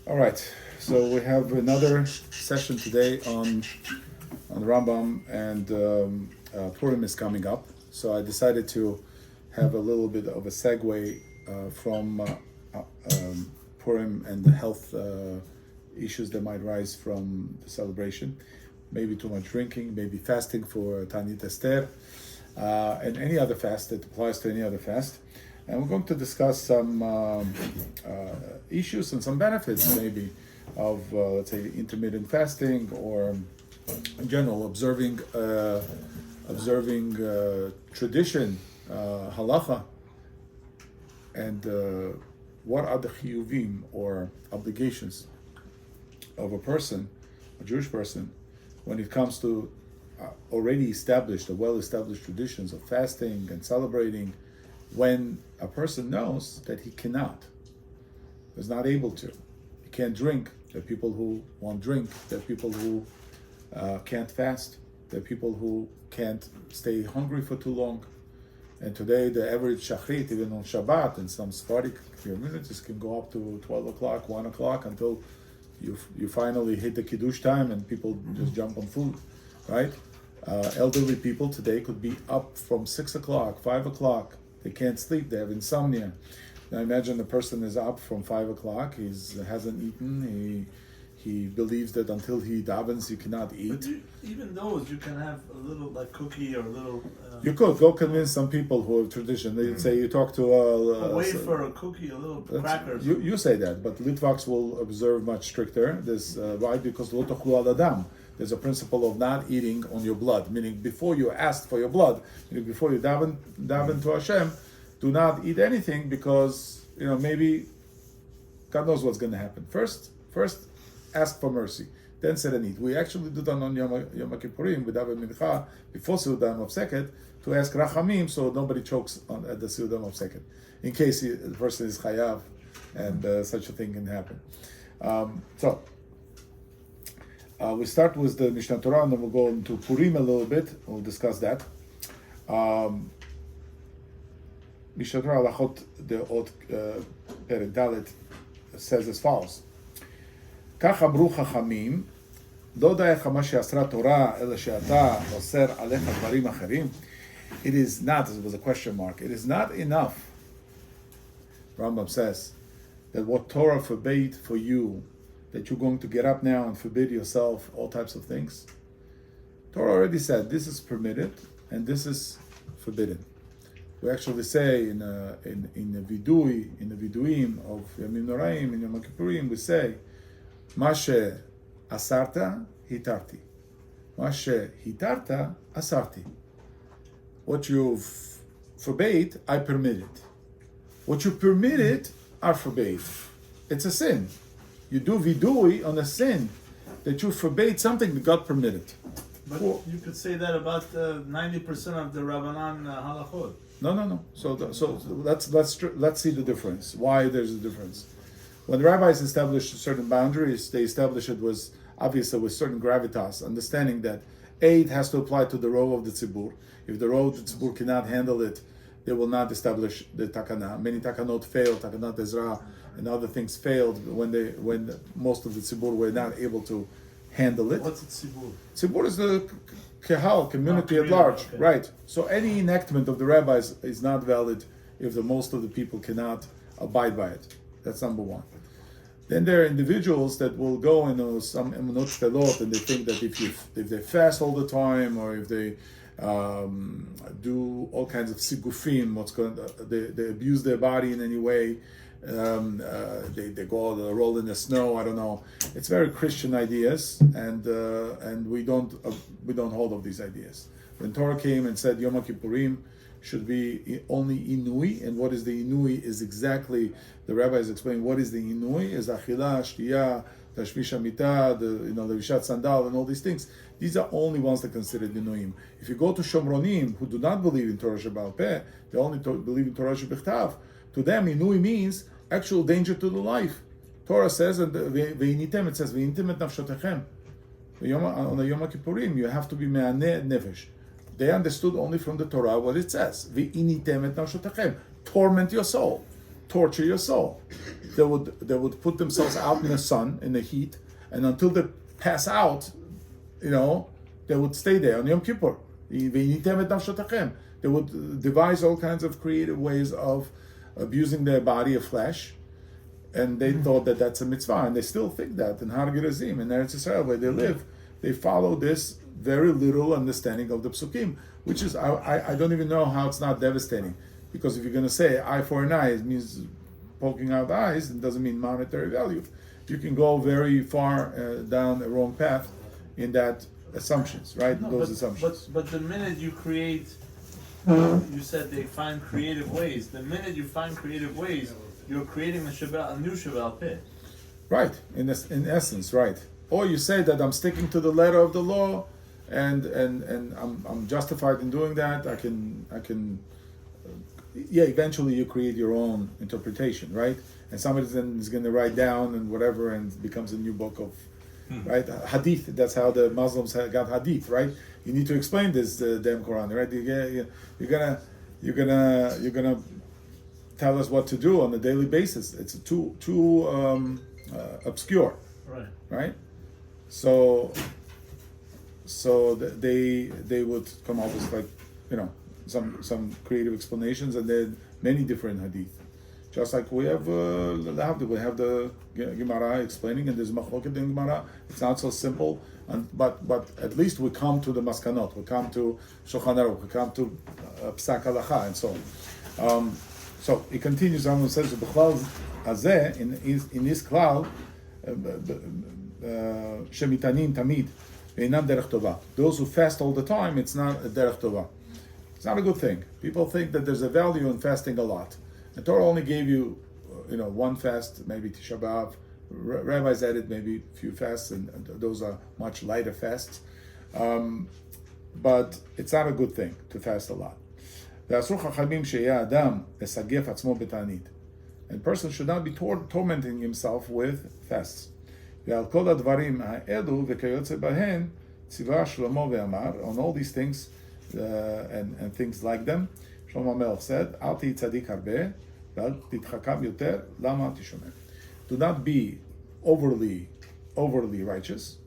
All right, so we have another session today on Rambam, and Purim is coming up. So I decided to have a little bit of a segue from Purim and the health issues that might rise from the celebration. Maybe too much drinking, maybe fasting for Tanit Esther, and any other fast that applies to any other fast. And we're going to discuss some issues and some benefits, maybe, of let's say intermittent fasting, or in general observing tradition, halacha, and what are the chiyuvim or obligations of a person, a Jewish person, when it comes to already established or well-established traditions of fasting and celebrating, when a person knows that he cannot, is not able to. He can't drink. There are people who won't drink. There are people who can't fast. There are people who can't stay hungry for too long. And today the average shachrit, even on Shabbat, in some Sephardic communities, can go up to 12 o'clock, 1 o'clock, until you finally hit the kiddush time and people just jump on food, right? Elderly people today could be up from 6 o'clock, 5 o'clock. They can't sleep, they have insomnia. Now imagine a person is up from 5 o'clock, he hasn't eaten, he believes that until he davens he cannot eat. But even those, you can have a little like cookie or a little... You could go convince some people who have tradition. They'd say you talk to a wafer, a cookie, a little cracker. You say that, but Litvaks will observe much stricter. This why? Because lo tachlu al adam. There's a principle of not eating on your blood, meaning before you ask for your blood, meaning before you daven to Hashem, do not eat anything, because maybe God knows what's going to happen. First ask for mercy, then sit and eat. We actually do that on Yom Kippurim with daven mincha before Seudah of Seket, to ask rachamim so nobody chokes at the Seudah of Seket, in case the person is chayav and such a thing can happen. We start with the Mishnah Torah, and then we'll go into Purim a little bit. We'll discuss that. Mishnah Torah Halachot the Ot Perek Dalet says as follows: כך אמרו חכמים, לא די לך מה שאסרה תורה, אלא שאתה אוסר עליך דברים אחרים. It is not, this was a question mark, it is not enough, Rambam says, that what Torah forbade for you, that you're going to get up now and forbid yourself all types of things. Torah already said this is permitted and this is forbidden. We actually say in the viduim of Yamim Noraim, in Yom Kippurim, we say, Mashe asarta hitarti. Mashe hitarta asarti. What you've forbade, I permitted. What you permitted, I forbade. It's a sin. You do vidui on a sin that you forbade something that God permitted. But you could say that about 90% of the Rabbanan halachot. No. So let's see the difference. Why there's a difference. When the rabbis established certain boundaries, they established it was obviously with certain gravitas, understanding that it has to apply to the row of the tzibur. If the row of the tzibur cannot handle it, they will not establish the takana. Many takanot failed, takanat Ezra and other things failed when most of the tzibur were not able to handle it. What's a tzibur? Tzibur is the kahal, community at large, okay. Right? So any enactment of the rabbis is not valid if the most of the people cannot abide by it. That's number one. Then there are individuals that will go in some emunot shtelot, and they think that if they fast all the time, or if they do all kinds of sigufim, they abuse their body in any way, they go roll in the snow. I don't know. It's very Christian ideas, and we don't hold of these ideas. When Torah came and said Yom Kippurim should be only inui, and what is the inui is exactly, the rabbis explain what is the inui is achila, shtiya, tashmish hamita, the levishat sandal, and all these things. These are only ones that are considered inuim. If you go to Shomronim, who do not believe in Torah Shebaal Peh, they only believe in Torah Shebichtav. To them, inui means actual danger to the life. Torah says, and ve'initem, it says ve'initem et nafshotechem. On the Yom Kippurim, you have to be me'aneh nefesh. They understood only from the Torah what it says. Ve'initem et nafshotechem. Torment your soul. torture your soul. They would put themselves out in the sun, in the heat, and until they pass out, they would stay there on Yom Kippur. They would devise all kinds of creative ways of abusing their body of flesh, and they thought that that's a mitzvah, and they still think that in Har Gerizim, in Eretz Yisrael, where they live, they follow this very little understanding of the psukim, which is, I don't even know how it's not devastating, because if you're going to say eye for an eye, it means poking out eyes, it doesn't mean monetary value. You can go very far down the wrong path in that assumptions, right? Those assumptions. But the minute you create, you said they find creative ways. The minute you find creative ways, you're creating a new Shabbat Peh. Right, in essence, right. Or you say that I'm sticking to the letter of the law, and I'm justified in doing that. I can. Eventually you create your own interpretation, right? And somebody then is going to write down and whatever, and it becomes a new book of, right? Hadith. That's how the Muslims got Hadith, right? You need to explain this damn Quran, right? You're gonna tell us what to do on a daily basis. It's too obscure, right? So they would come up with, like, some creative explanations, and then many different hadith. Just like we have the Gemara explaining, and there's machlokes in Gemara. It's not so simple, but at least we come to the maskanot, we come to Shulchan Aruch, we come to Psak Halacha, and so on. So it continues on and says, "B'chlal hazeh, in this cloud, shemitanin tamid, ve'inam derech tova." Those who fast all the time, it's not a derech tova. It's not a good thing. People think that there's a value in fasting a lot. The Torah only gave you, one fast, maybe Tisha B'Av. Rabbis added maybe a few fasts, and those are much lighter fasts. But it's not a good thing to fast a lot. And person should not be tormenting himself with fasts. On all these things, and things like them, Shlomo Melech said, "Al tihi tzadik harbeh, ve'al titchakam yoter, lama tishomer." Do not be overly righteous,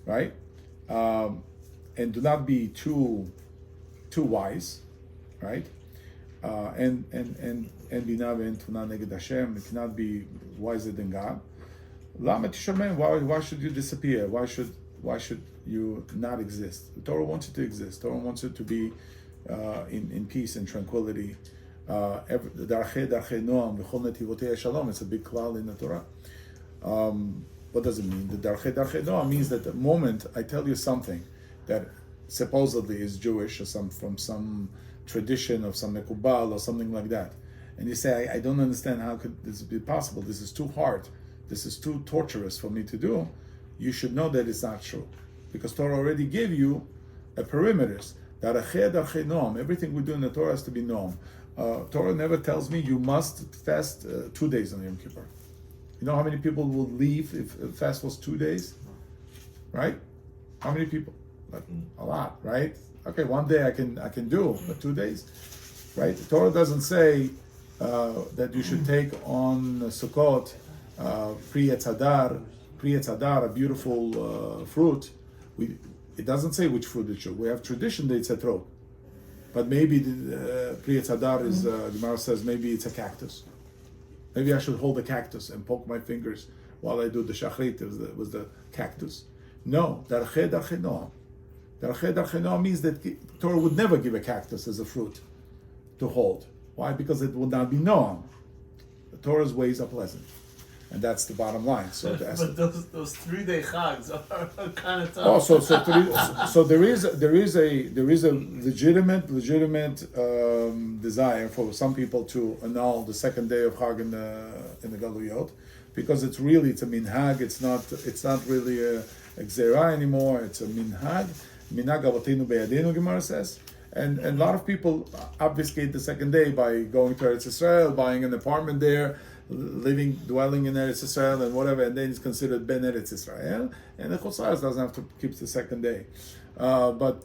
right? And do not be too wise, right? And bina ve'entuna neged Hashem. It cannot be wiser than God. Lama tishomer. Why should you disappear? Why should you not exist? The Torah wants you to exist. The Torah wants you to be in peace and tranquility. It's a big klal in the Torah. What does it mean? The darchei noam means that the moment I tell you something that supposedly is Jewish or from some tradition of some mekubal or something like that, and you say, I don't understand, how could this be possible? This is too hard. This is too torturous for me to do. You should know that it's not true, because Torah already gave you a perimeters. Everything we do in the Torah has to be noam. Torah never tells me you must fast 2 days on Yom Kippur. You know how many people will leave if the fast was 2 days? Right? How many people? Like, a lot, right? Okay, 1 day I can do, but 2 days, right? The Torah doesn't say that you should take on Sukkot Pri Etz Hadar, a beautiful fruit. It doesn't say which fruit it should. We have tradition that it's a throat. But maybe Pri Etz Hadar is, Gemara says, maybe it's a cactus. Maybe I should hold a cactus and poke my fingers while I do the shachrit. It was the cactus. No, darchei noam. Darchei noam means that Torah would never give a cactus as a fruit to hold. Why? Because it would not be noam. The Torah's ways are pleasant. And that's the bottom line. So but those 3 day chags are kind of tough. Oh, so there is a legitimate desire for some people to annul the second day of Chag in the Galuyot, because it's a minhag. It's not really a gzera anymore. It's a minhag. Minhag avotenu beyadenu, Gemara says. And a lot of people obfuscate the second day by going to Eretz Yisrael, buying an apartment there, dwelling in Eretz Israel and whatever, and then it's considered Ben Eretz Israel, and the Chutz La'aretz doesn't have to keep the second day. But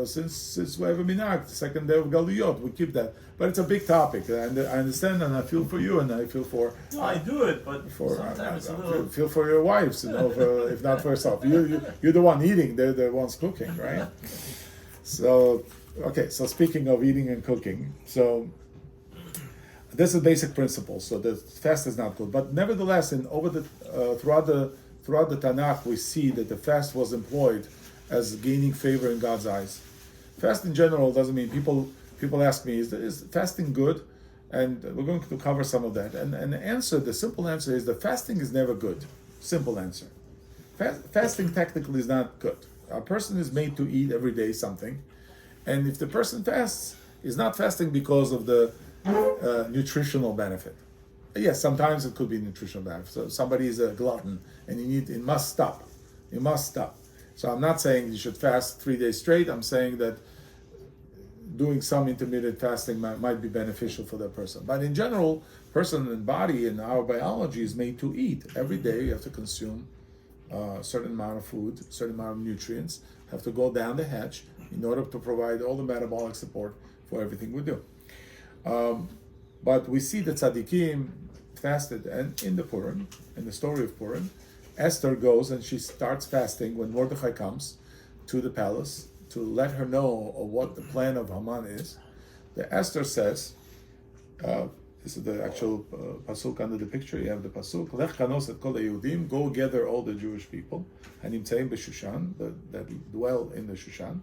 since we have a minhag, the second day of Galuyot, we keep that. But it's a big topic, and I understand, and I feel for you, and I feel for. No, I do it, but sometimes it's a little. Feel for your wives, if not for yourself. You're the one eating; they're the ones cooking, right? So, okay. So speaking of eating and cooking, so this is a basic principle. So the fast is not good, but nevertheless, throughout the Tanakh, we see that the fast was employed as gaining favor in God's eyes. Fast in general doesn't mean people ask me, is fasting good? And we're going to cover some of that. And the simple answer is that fasting is never good. Simple answer. Fasting technically is not good. A person is made to eat every day something, and if the person fasts, is not fasting because of the nutritional benefit. Yes, sometimes it could be nutritional benefit. So somebody is a glutton and it must stop. You must stop. So I'm not saying you should fast 3 days straight. I'm saying that doing some intermittent fasting might be beneficial for that person. But in general, person and body and our biology is made to eat. Every day you have to consume a certain amount of food, a certain amount of nutrients, have to go down the hatch in order to provide all the metabolic support for everything we do. But we see that tzaddikim fasted, and in the Purim, in the story of Purim, Esther goes and she starts fasting when Mordechai comes to the palace to let her know of what the plan of Haman is. The Esther says, this is the actual pasuk under the picture. You have the pasuk, Lech kanos et kol Yehudim, go gather all the Jewish people, hanimtzeim b'Shushan, that dwell in the Shushan,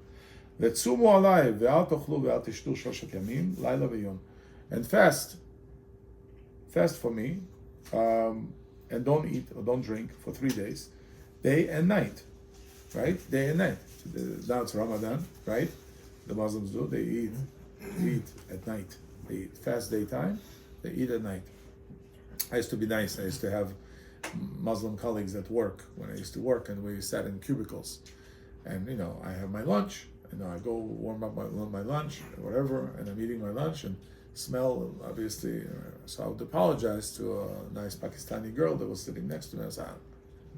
ve'tzumu alai ve'al tochlu ve'al tishtu shoshet yamim, laila ve'yom, and fast for me, and don't eat or don't drink for 3 days, day and night, right? Day and night. Now it's Ramadan, right? The Muslims do. They eat at night. They eat fast daytime. They eat at night. I used to be nice. I used to have Muslim colleagues at work when I used to work, and we sat in cubicles. And I have my lunch. I go warm up my lunch, whatever, and I'm eating my lunch and smell, obviously. So I would apologize to a nice Pakistani girl that was sitting next to me. I said,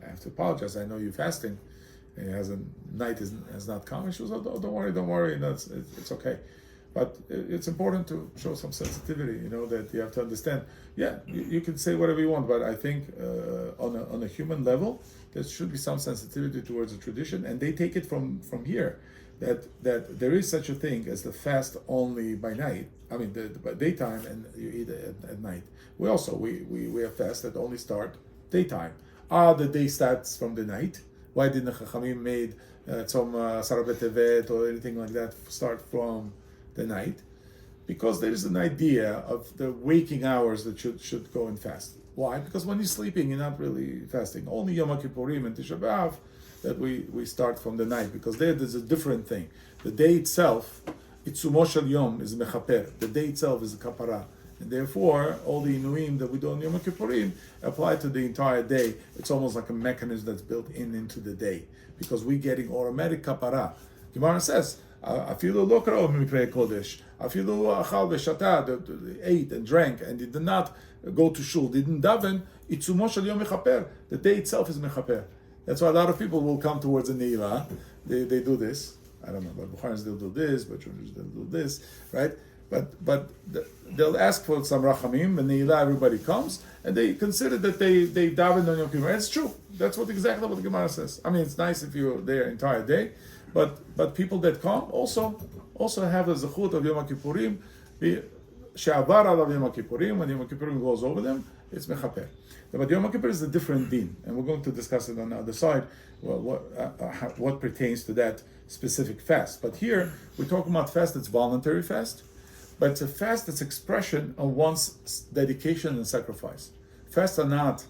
I have to apologize. I know you're fasting. And night has not come. And she was, oh, don't worry. It's okay. But it's important to show some sensitivity. That you have to understand. Yeah, you can say whatever you want, but I think on a human level, there should be some sensitivity towards the tradition, and they take it from here. That there is such a thing as the fast only by night. I mean, by daytime, and you eat at night. We also we have fast that only start daytime. The day starts from the night. Why didn't the Chachamim made Tzom Asara B'Tevet or anything like that start from the night? Because there is an idea of the waking hours that should go and fast. Why? Because when you're sleeping, you're not really fasting. Only Yom Kippurim and Tisha B'Av that we start from the night, because there's a different thing. The day itself, Itzumo Shel Yom, is Mechaper. The day itself is a kapara. And therefore, all the Inuim that we do on Yom Kippurim apply to the entire day. It's almost like a mechanism that's built into the day, because we're getting automatic kapara. Gemara says, Afilu lo kra'u miprei kodesh, afilu achal v'shata, ate and drank, and did not go to shul, didn't daven, itzumo shel yom mechaper. The day itself is mechaper. That's why a lot of people will come towards the Ne'ilah. They do this. I don't know, but Bukharans they'll do this, but Jews they'll do this, right? But they'll ask for some rachamim, and Ne'ilah, everybody comes, and they consider that they daven on Yom Kippur. It's true. That's exactly what the Gemara says. I mean, it's nice if you're there entire day, but people that come also have the zechut of Yom Kippurim. She'avar alav Yom Kippurim, when Yom Kippurim goes over them, it's mechaper. But Yom Kippur is a different din, and we're going to discuss it on the other side, what pertains to that specific fast. But here, we're talking about fast that's voluntary fast, but it's a fast that's expression of one's dedication and sacrifice. Fasts are not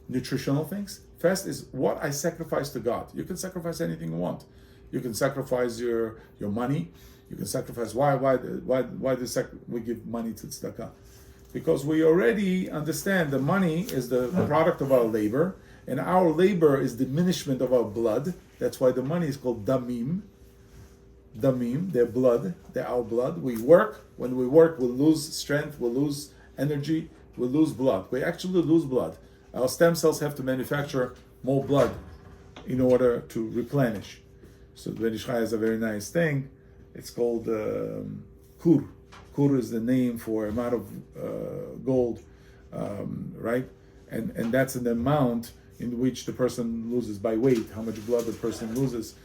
nutritional things. Fast is what I sacrifice to God. You can sacrifice anything you want. You can sacrifice your money. You can sacrifice. Why we give money to tzedakah? Because we already understand the money is the product of our labor, and our labor is diminishment of our blood. That's why the money is called damim. Damim, their blood, they're our blood. We work. When we work, we'll lose strength, we'll lose energy, we lose blood. We actually lose blood. Our stem cells have to manufacture more blood in order to replenish. So the Ben Ish Chai has a very nice thing. It's called kur. Kur is the name for amount of gold, right? And that's an amount in which the person loses by weight, how much blood the person loses.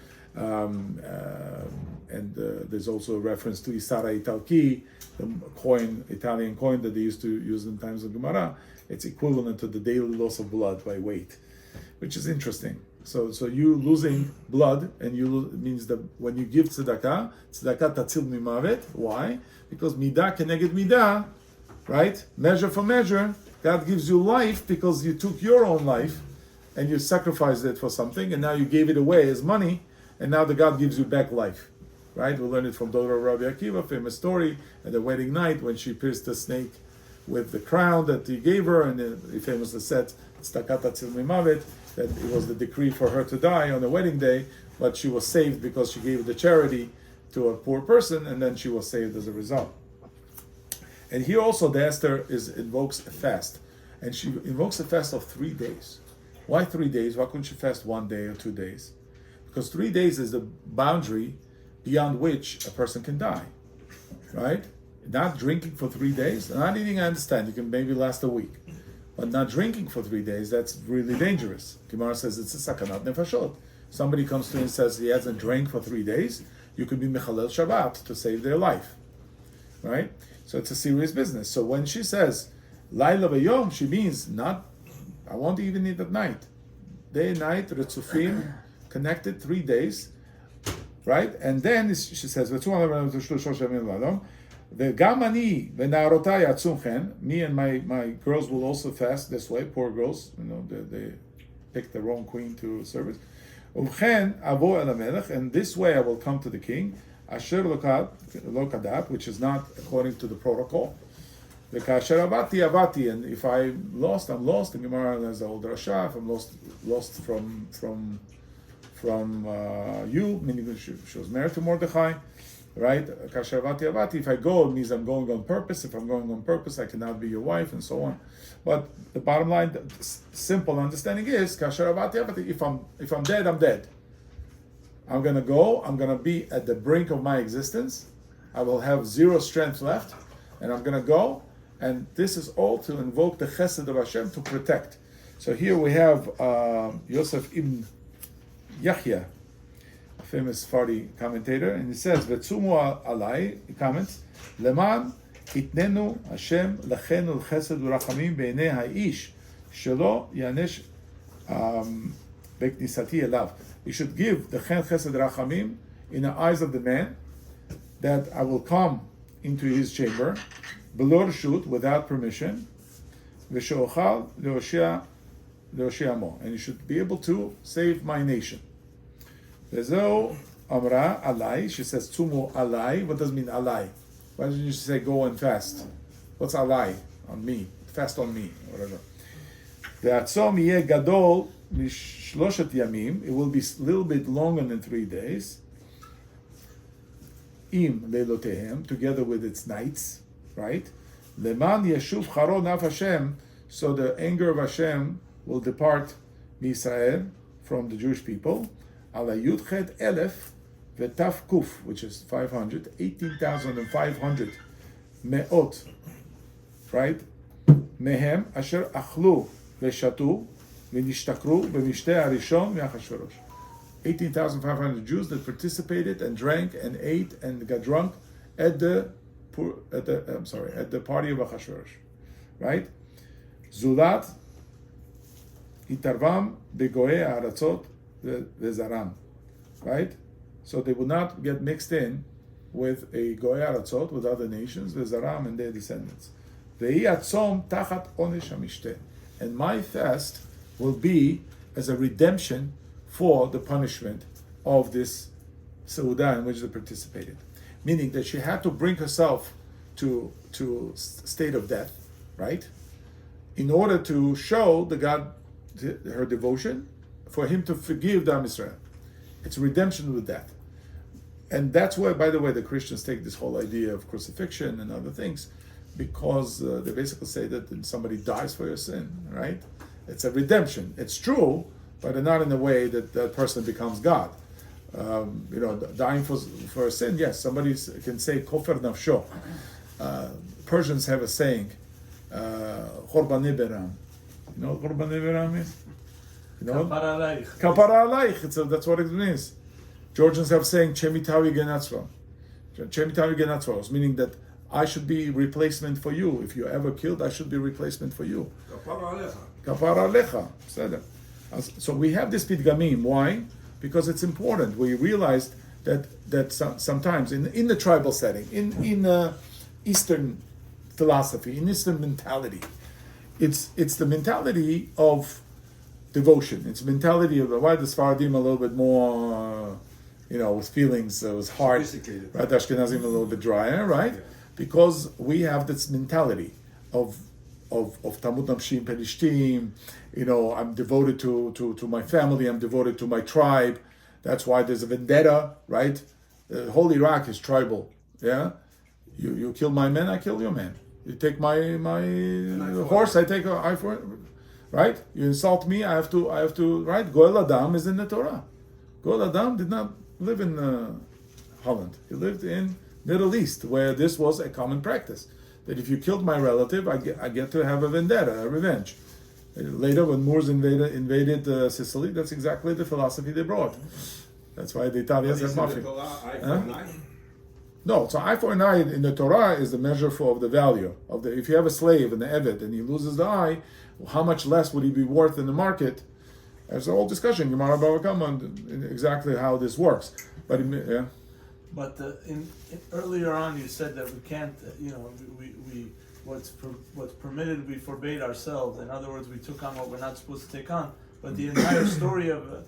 There's also a reference to Isara Italki, the coin, Italian coin that they used to use in times of Gemara. It's equivalent to the daily loss of blood by weight, which is interesting. So you losing blood, and means that when you give tzedakah tatzil mimavet. Why? Because midah keneged midah, right? Measure for measure. God gives you life because you took your own life and you sacrificed it for something, and now you gave it away as money, and now the God gives you back life, right? We learned it from Dora Rabbi Akiva, famous story at the wedding night when she pierced the snake with the crown that he gave her, and he famously said, "Tzedakah tatzil mimavet," that it was the decree for her to die on the wedding day, but she was saved because she gave the charity to a poor person, and then she was saved as a result. And here also the Esther invokes a fast, and she invokes a fast of 3 days. Why 3 days? Why couldn't she fast 1 day or 2 days? Because 3 days is the boundary beyond which a person can die, right? Not drinking for 3 days, not eating, I understand, you can maybe last a week. But not drinking for 3 days, that's really dangerous. Gemara says it's a sakanat nefashot. Somebody comes to you and says he hasn't drank for 3 days, you could be mechalel Shabbat to save their life, right? So it's a serious business. So when she says laila v'yom, she means not, I won't even eat at night. Day and night, retzufim, connected 3 days, right? And then she says, me and my girls will also fast this way. Poor girls, they picked the wrong queen to service. And this way I will come to the king, asher lokadat, which is not according to the protocol. And if I'm lost, I'm lost. The Gemara has the old Rasha. If I'm lost from you, meaning she was married to Mordechai, right? If I go, it means I'm going on purpose. If I'm going on purpose, I cannot be your wife, and so on. But the bottom line, the simple understanding is, if I'm dead, I'm dead. I'm gonna go. I'm gonna be at the brink of my existence. I will have zero strength left, and I'm gonna go. And this is all to invoke the Chesed of Hashem to protect. So here we have Yosef ibn Yahya, a famous Sephardi commentator, and he says, "Vetzumu alai." He comments, "Leman itnenu Hashem lechenu l'chesed u'rachamim beinei ha'ish shelo yanesh beknisati elav." You should give the chen chesed rachamim in the eyes of the man, that I will come into his chamber, below reshut, without permission, v'she'ochal le'oshia mo, and you should be able to save my nation. Vezo amra alai. She says tzumu alai. What does it mean alai? Why didn't you say go and fast? What's alai? On me. Fast on me. Whatever. The atzom yeh gadol mishloshet yamim. It will be a little bit longer than 3 days. Im leilotehem, together with its nights, right? Leman yeshuv charo naf Hashem, so the anger of Hashem will depart Israel, from the Jewish people. Ala yudchet elef vetaf kuf, which is 500, 18,500 meot, right? Mehem asher achlu veshatu v'nishtakru b'mishteh harishon v'achashverosh. 18,500 Jews that participated and drank and ate and got drunk at the party of Achashverosh, right? Zulat itarvam begoe haratzot vezaram, right? So they would not get mixed in with a goe haratzot, with other nations, vezaram and their descendants. Ve'i atzom tachat onesh hamishteh, and my fast will be as a redemption for the punishment of this Seudah in which they participated. Meaning that she had to bring herself to state of death, right? In order to show the God her devotion, for him to forgive the Am Yisrael. It's redemption with death. And that's why, by the way, the Christians take this whole idea of crucifixion and other things. because they basically say that somebody dies for your sin, right? It's a redemption. It's true, but not in a way that that person becomes God. Dying for a sin, yes, somebody can say kofer nafsho. Persians have a saying, Chorbanei beram. You know what Chorbanei beram is? You know? Kapara aleich. Kapara aleich. That's what it means. Georgians have saying Chemitavi genatzro. Chemitavi genatzro, meaning that I should be replacement for you. If you're ever killed, I should be replacement for you. Kapara alecha. So we have this pidgamim. Why? Because it's important. We realized that sometimes in the tribal setting, in Eastern philosophy, in Eastern mentality, it's the mentality of devotion. It's the mentality of why the Sfaradim a little bit more, with feelings, with heart. Right, Ashkenazim a little bit drier, right? Yeah. Because we have this mentality of Tamut Namshim Pelishtim. I'm devoted to my family. I'm devoted to my tribe. That's why there's a vendetta, right? The whole Iraq is tribal. Yeah, you kill my men, I kill your men. You take my horse, I take an eye for it. Right? You insult me, I have to. Right? Goel Adam is in the Torah. Goel Adam did not live in Holland. He lived in Middle East, where this was a common practice. That if you killed my relative, I get to have a vendetta, a revenge. Later, when Moors invaded Sicily, that's exactly the philosophy they brought. That's why the Italians have mafia. No, so eye for an eye in the Torah is the measure of the value of the. If you have a slave and the eved and he loses the eye, how much less would he be worth in the market? There's a whole discussion, Gemara Bava Kama, on exactly how this works. But But earlier on, you said that we can't. What's permitted, we forbade ourselves. In other words, we took on what we're not supposed to take on. But the entire story of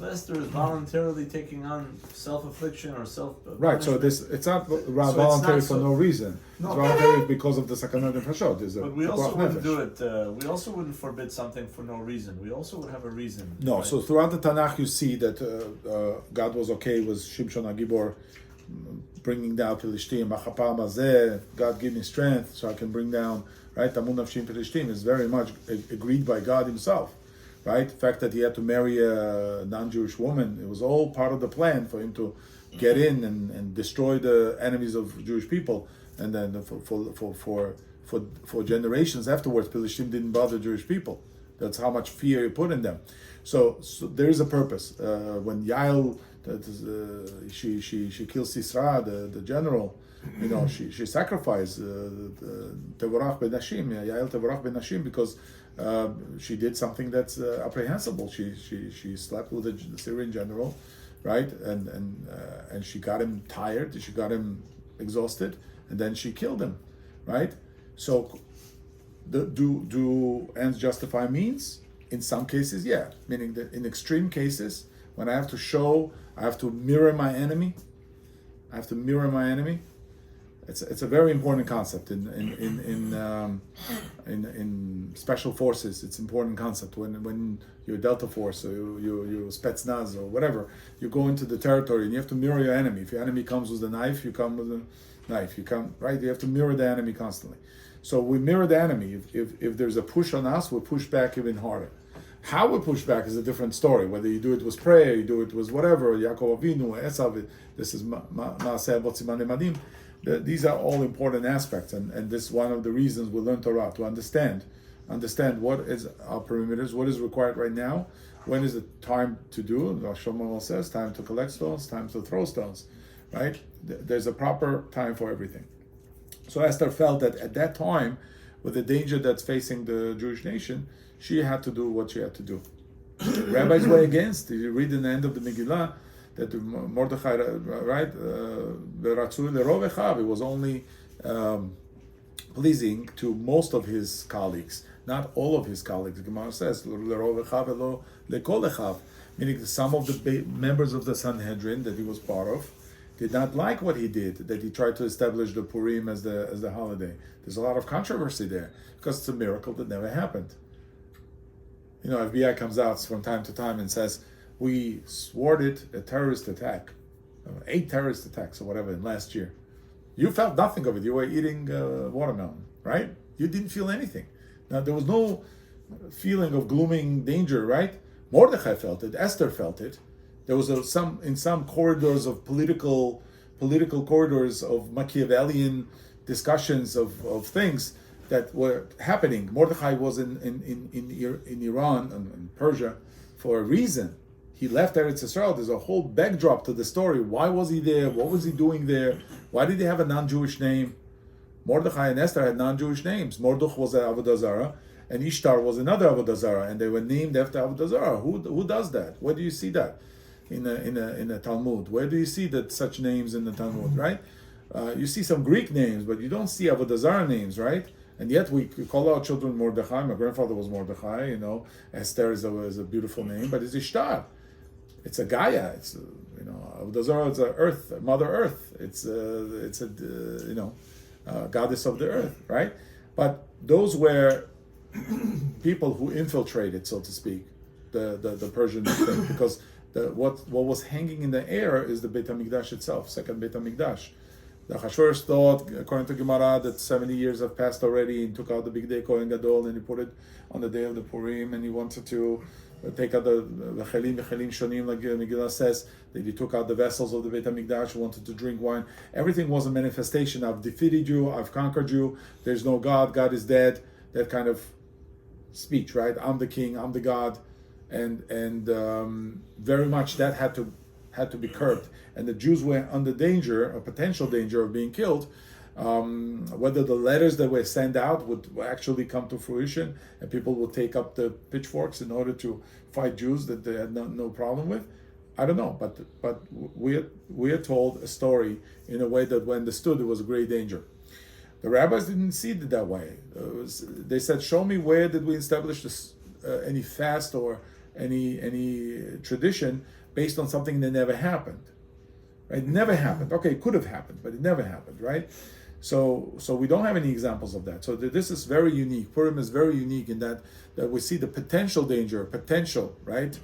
Esther is voluntarily taking on self-affliction or self. Right. So it's not voluntary for no reason. No. It's voluntary because of the sakanah nefashot. But we also wouldn't do it. We also wouldn't forbid something for no reason. We also would have a reason. No. Right? So throughout the Tanakh, you see that God was okay with Shimshon HaGibor bringing down Pelishtim. God give me strength so I can bring down. Right. Tamun Nafshim Pelishtim is very much agreed by God Himself. Right, the fact that he had to marry a non-Jewish woman, it was all part of the plan for him to get in and destroy the enemies of Jewish people. And then for generations afterwards, Pelishtim didn't bother Jewish people. That's how much fear he put in them. So there is a purpose. When Yael, she kills Sisra, the general, she sacrificed Tevorach ben Nashim, Yael Tevorach ben Nashim, because she did something that's apprehensible. She slept with the Syrian general, right? And she got him tired. She got him exhausted, and then she killed him, right? So, do ends justify means? In some cases, yeah. Meaning that in extreme cases, when I have to mirror my enemy. It's a very important concept in special forces. It's an important concept when you're Delta Force or you're Spetsnaz or whatever. You go into the territory and you have to mirror your enemy. If your enemy comes with a knife, you come with a knife. You have to mirror the enemy constantly. So we mirror the enemy. If there's a push on us, we push back even harder. How we push back is a different story. Whether you do it with prayer, you do it with whatever, Yaakov Avinu, Esav. This is Maaseh Avot Siman Lemadim. These are all important aspects, and this is one of the reasons we learn Torah, to understand what is our perimeters, what is required right now, when is the time to do, Rosh Hashanah says, time to collect stones, time to throw stones, right? There's a proper time for everything. So Esther felt that at that time, with the danger that's facing the Jewish nation, she had to do what she had to do. The rabbis were against. You read in the end of the Megillah, that Mordechai, right, it was only pleasing to most of his colleagues, not all of his colleagues. The Gemara says, meaning some of the members of the Sanhedrin that he was part of did not like what he did, that he tried to establish the Purim as the holiday. There's a lot of controversy there, because it's a miracle that never happened. FBI comes out from time to time and says, we thwarted a terrorist attack, 8 terrorist attacks or whatever in last year. You felt nothing of it. You were eating watermelon, right? You didn't feel anything. Now, there was no feeling of glooming danger, right? Mordechai felt it. Esther felt it. There was some corridors of political corridors of Machiavellian discussions of things that were happening. Mordechai was in Iran and in Persia for a reason. He left Eretz Yisrael. There's a whole backdrop to the story. Why was he there? What was he doing there? Why did he have a non-Jewish name? Mordechai and Esther had non-Jewish names. Mordech was an Avodah Zarah, and Ishtar was another Avodah Zarah, and they were named after Avodah Zarah. Who does that? Where do you see that in a Talmud? Where do you see that such names in the Talmud? Right? You see some Greek names, but you don't see Avodah Zarah names, right? And yet we call our children Mordechai. My grandfather was Mordechai. Esther is a beautiful name, but it's Ishtar. It's a Gaia. It's Avodah Zarah is a Earth, Mother Earth. It's a goddess of the earth, right? But those were people who infiltrated, so to speak, the Persian thing, because what was hanging in the air is the Beit HaMikdash itself, second Beit HaMikdash. The Achashverosh thought, according to Gemara, that 70 years have passed already, and took out the big day Kohen Gadol, and he put it on the day of the Purim, and he wanted to take out the Chelim Shonim, like Megillah says, that he took out the vessels of the Beit HaMikdash, wanted to drink wine. Everything was a manifestation. I've defeated you, I've conquered you, there's no God, God is dead, that kind of speech, right? I'm the king, I'm the God, and very much that had to be curbed. And the Jews were under danger, a potential danger of being killed, whether the letters that were sent out would actually come to fruition and people would take up the pitchforks in order to fight Jews that they had no problem with. I don't know, but we are told a story in a way that when understood it was a great danger. The rabbis didn't see it that way. They said, show me where did we establish this, any fast or any tradition based on something that never happened. Right? It never happened. Okay, it could have happened, but it never happened, right? So we don't have any examples of that. So this is very unique. Purim is very unique in that we see the potential, right?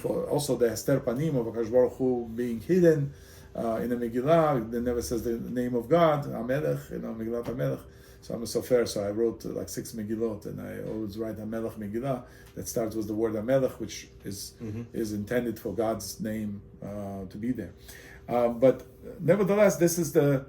For also the Hester Panim of Akash Baruch Hu being hidden in the Megillah. It never says the name of God, Amelech, Megillat Amelech. So I'm a sofer, so I wrote like 6 Megillot, and I always write Amelech Megillah that starts with the word Amelech, which is intended for God's name to be there. But nevertheless, this is the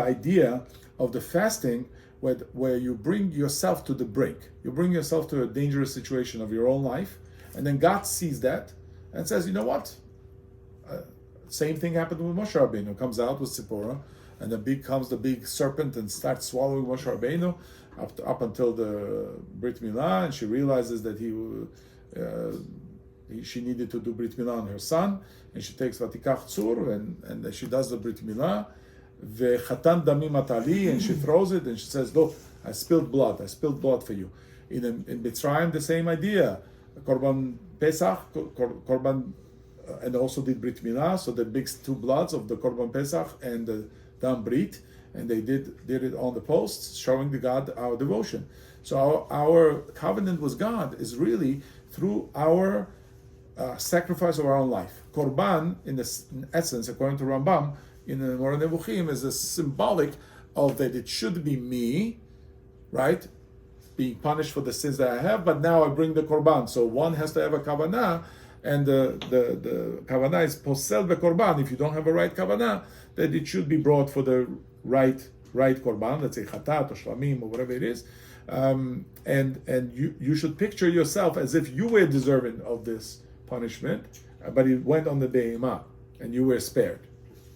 idea of the fasting, where you bring yourself to the brink. You bring yourself to a dangerous situation of your own life, and then God sees that and says, you know what? Same thing happened with Moshe Rabbeinu. Comes out with Zipporah, and then comes the big serpent and starts swallowing Moshe Rabbeinu up until the Brit Milah, and she realizes that she needed to do Brit Milah on her son, and she takes Vatikach Tzur, and she does the Brit Milah, Ve'chatan damim atali, and she throws it, and she says, look, I spilled blood for you. In Mitzrayim, the same idea. Korban Pesach, Korban, and also did Brit Milah, so they mixed 2 bloods of the Korban Pesach and the Dam Brit, and they did it on the posts, showing the God our devotion. So our covenant with God is really through our sacrifice of our own life. Korban, in essence, according to Rambam, in the Moreh Nevuchim, is a symbolic of that it should be me, right, being punished for the sins that I have, but now I bring the Korban. So one has to have a kavanah, and the kavanah is posel bekorban. If you don't have a right kavanah, that it should be brought for the right korban, let's say chatat or shlamim or whatever it is, and you should picture yourself as if you were deserving of this punishment, but it went on the be'emah, and you were spared.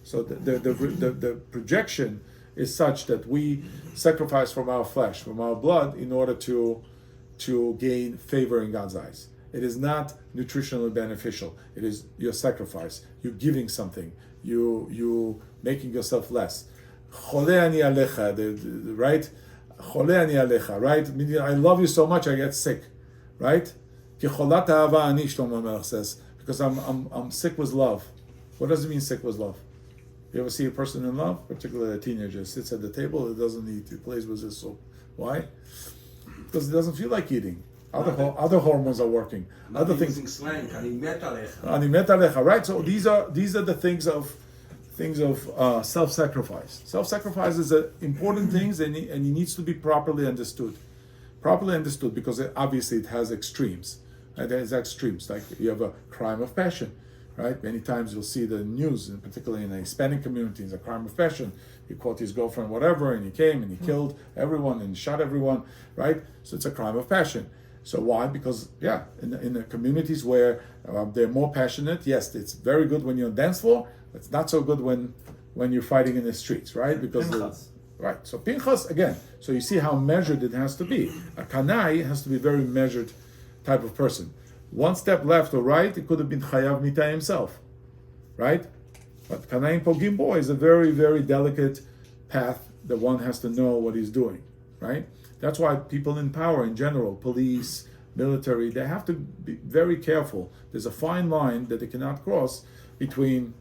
So the projection is such that we sacrifice from our flesh, from our blood, in order to gain favor in God's eyes. It is not nutritionally beneficial. It is your sacrifice. You're giving something. You making yourself less. Chole ani alecha, right? Chole ani alecha, right? Meaning, I love you so much I get sick, right? Ki cholat ahava ani, Shlomo Melech says, because I'm sick with love. What does it mean, sick with love? You ever see a person in love, particularly a teenager, sits at the table, it doesn't eat, he plays with his soul. Why? Because he doesn't feel like eating. Other hormones are working. Other things. Using slang, ani met alecha. Ani met alecha, right? So these are the things of things of self-sacrifice. Self-sacrifice is an important thing, and it needs to be properly understood. Properly understood, because obviously it has extremes. Right? There's extremes, like you have a crime of passion, right? Many times you'll see the news, and particularly in the Hispanic community, it's a crime of passion. He caught his girlfriend, whatever, and he came and he killed everyone and shot everyone, right? So it's a crime of passion. So why? Because in the communities where they're more passionate, yes, it's very good when you're on dance floor. It's not so good when you're fighting in the streets, right? Because right. So Pinchas again. So you see how measured it has to be. A Kanai has to be very measured type of person. One step left or right, it could have been Chayav Mita himself, right? But Kanaim Pogim Bo is a very, very delicate path that one has to know what he's doing, right? That's why people in power in general, police, military, they have to be very careful. There's a fine line that they cannot cross between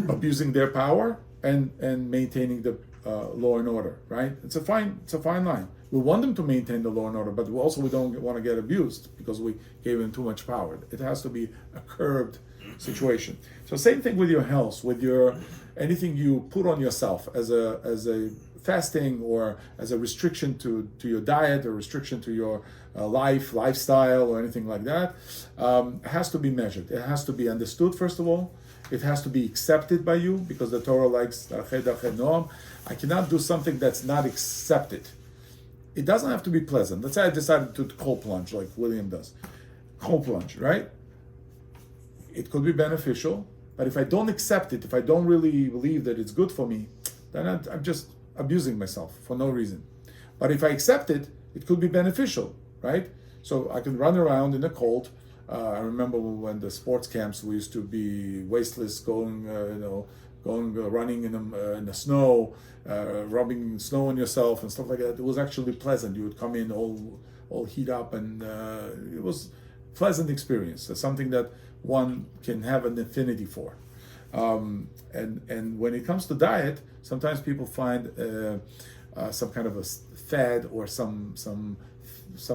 abusing their power and maintaining the law and order, right? It's a fine line. We want them to maintain the law and order, but we don't want to get abused because we gave them too much power. It has to be a curbed situation. So same thing with your health, with your anything you put on yourself as a fasting or as a restriction to your diet or restriction to your lifestyle or anything like that, has to be measured. It has to be understood, first of all. It has to be accepted by you, because the Torah likes I cannot do something that's not accepted. It doesn't have to be pleasant. Let's say I decided to cold plunge like William does. Cold plunge, right? It could be beneficial, but if I don't accept it, if I don't really believe that it's good for me, then I'm just abusing myself for no reason. But if I accept it, it could be beneficial, right? So I can run around in the cold. I remember when the sports camps, we used to be wasteless, going running in the snow, rubbing snow on yourself and stuff like that. It was actually pleasant. You would come in all heat up, and it was pleasant experience. It's something that one can have an affinity for. And when it comes to diet, sometimes people find some kind of a fad or some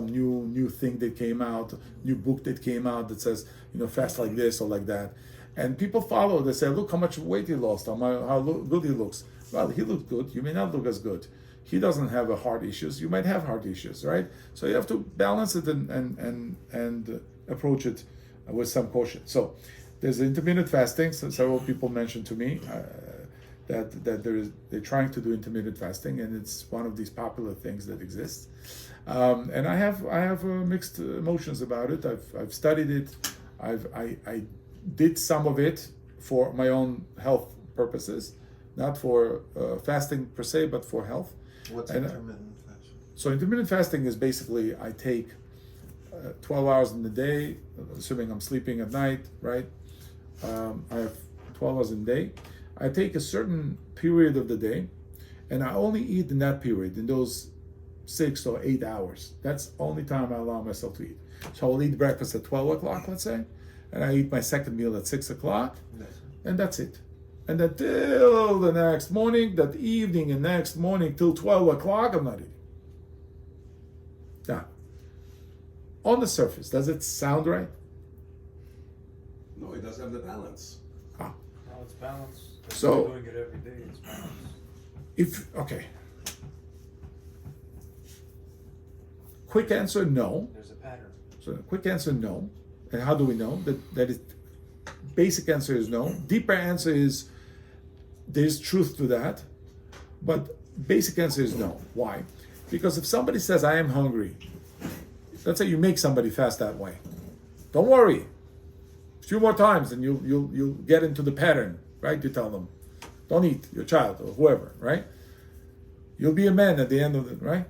new thing that came out, new book that came out that says, fast like this or like that. And people follow. They say, look how much weight he lost, how good he looks. Well, he looked good. You may not look as good. He doesn't have heart issues. You might have heart issues, right? So you have to balance it and approach it with some caution. So there's intermittent fasting. So several people mentioned to me that they're trying to do intermittent fasting, and it's one of these popular things that exist. And I have mixed emotions about it. I've studied it. I did some of it for my own health purposes, not for fasting per se, but for health. What's intermittent fasting? So intermittent fasting is basically I take 12 hours in the day, assuming I'm sleeping at night, right? I have 12 hours in the day. I take a certain period of the day, and I only eat in that period, in those 6 or 8 hours. That's the only time I allow myself to eat. So I'll eat breakfast at 12 o'clock, let's say, and I eat my second meal at 6 o'clock, and that's it. And then till the next morning, that evening and next morning till 12 o'clock, I'm not eating. Now, on the surface, does it sound right? No, it doesn't have the balance. No, it's balanced. So, We're doing it every day. It's balanced. okay. Quick answer, no. There's a pattern. So quick answer, no. And how do we know? That is, basic answer is no. Deeper answer is there's truth to that. But basic answer is no. Why? Because if somebody says, I am hungry, let's say you make somebody fast that way. Don't worry. A few more times and you'll get into the pattern, right? You tell them, don't eat, your child or whoever, right? You'll be a man at the end of it, right?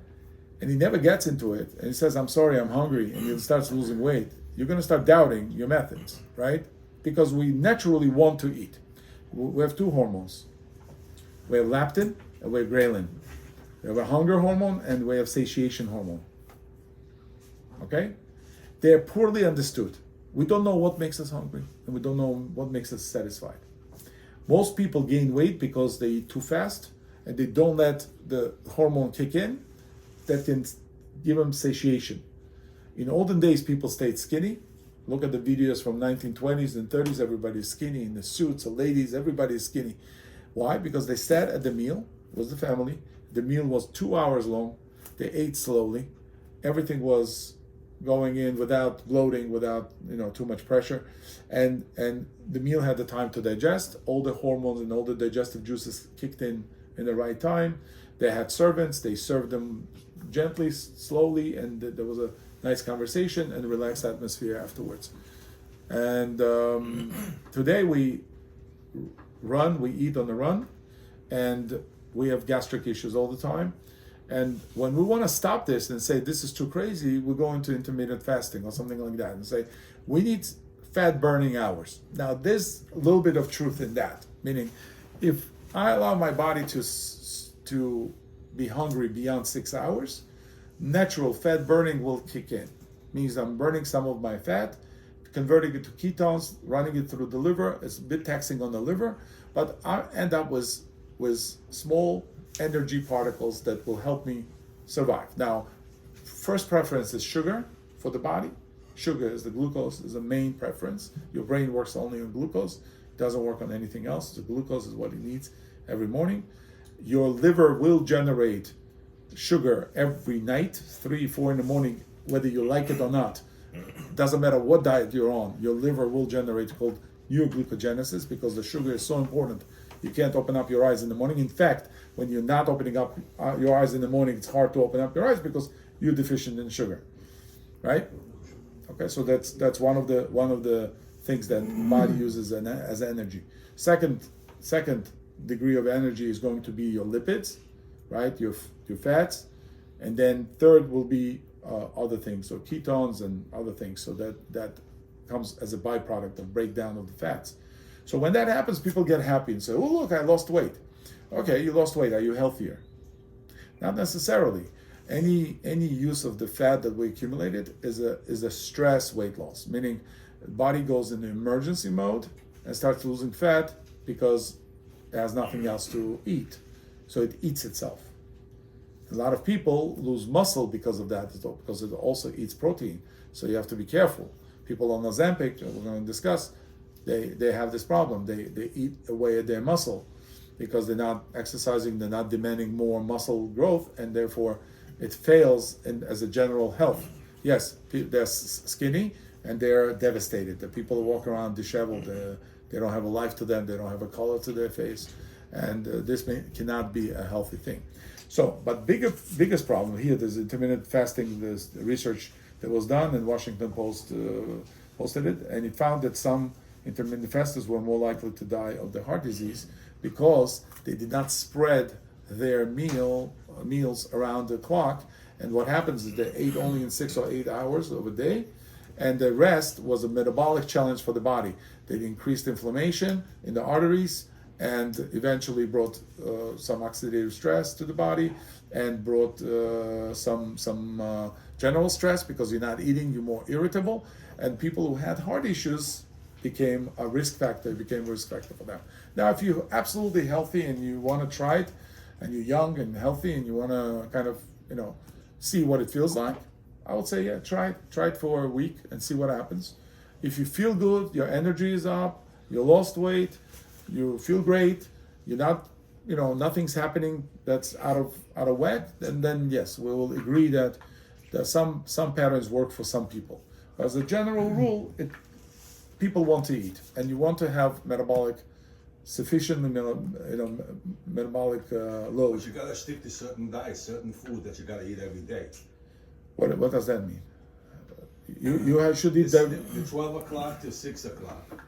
And he never gets into it, and he says, I'm sorry, I'm hungry, and he starts losing weight, you're going to start doubting your methods, right? Because we naturally want to eat. We have two hormones. We have leptin and we have ghrelin. We have a hunger hormone and we have satiation hormone. Okay? They're poorly understood. We don't know what makes us hungry, and we don't know what makes us satisfied. Most people gain weight because they eat too fast, and they don't let the hormone kick in that can give them satiation. In olden days, people stayed skinny. Look at the videos from 1920s and 30s. Everybody's skinny in the suits. The ladies, everybody's skinny. Why? Because they sat at the meal, was the family. The meal was 2 hours long. They ate slowly. Everything was going in without bloating, without too much pressure, and the meal had the time to digest. All the hormones and all the digestive juices kicked in the right time. They had servants. They served them gently, slowly, and there was a nice conversation and a relaxed atmosphere afterwards. And today we eat on the run, and we have gastric issues all the time. And when we want to stop this and say this is too crazy, we go into intermittent fasting or something like that and say we need fat burning hours. Now there's a little bit of truth in that, meaning if I allow my body to be hungry beyond 6 hours, natural fat burning will kick in. Means I'm burning some of my fat, converting it to ketones, running it through the liver. It's a bit taxing on the liver, but I end up with small energy particles that will help me survive. Now, first preference is sugar for the body. Sugar is the glucose, is the main preference. Your brain works only on glucose. It doesn't work on anything else. The glucose is what it needs every morning. Your liver will generate sugar every night, 3, 4 in the morning, whether you like it or not. Doesn't matter what diet you're on, your liver will generate called neoglucogenesis, because the sugar is so important. You can't open up your eyes in the morning. In fact, when you're not opening up your eyes in the morning, it's hard to open up your eyes because you're deficient in sugar, right? Okay, so that's one of the things that the body uses as energy. Second degree of energy is going to be your lipids, right? Your fats, and then third will be other things, so ketones and other things. So that comes as a byproduct of breakdown of the fats. So when that happens, people get happy and say, "Oh, look, I lost weight." Okay, you lost weight. Are you healthier? Not necessarily. Any use of the fat that we accumulated is a stress weight loss, meaning the body goes into emergency mode and starts losing fat because it has nothing else to eat. So it eats itself. A lot of people lose muscle because of that, because it also eats protein. So you have to be careful. People on Ozempic, we're going to discuss, they have this problem. They eat away at their muscle because they're not exercising, they're not demanding more muscle growth, and therefore it fails as a general health. Yes, they're skinny and they're devastated. The people who walk around disheveled, they don't have a life to them, they don't have a color to their face, and this cannot be a healthy thing. So, but biggest problem here, there's intermittent fasting, there's research that was done, and Washington Post posted it, and it found that some intermittent fasters were more likely to die of the heart disease because they did not spread their meals around the clock. And what happens is they ate only in 6 or 8 hours of a day, and the rest was a metabolic challenge for the body. They increased inflammation in the arteries and eventually brought some oxidative stress to the body and brought some general stress because you're not eating, you're more irritable. And people who had heart issues became a risk factor for them. Now, if you're absolutely healthy and you want to try it, and you're young and healthy and you want to kind of, see what it feels like, I would say, yeah, try it for a week and see what happens. If you feel good, your energy is up, you lost weight, you feel great, you're not, nothing's happening that's out of whack, and then yes, we will agree that some patterns work for some people. But as a general rule, people want to eat, and you want to have sufficient metabolic load. But you gotta stick to certain diets, certain food that you gotta eat every day. What does that mean? You should eat that. The 12 o'clock to 6 o'clock.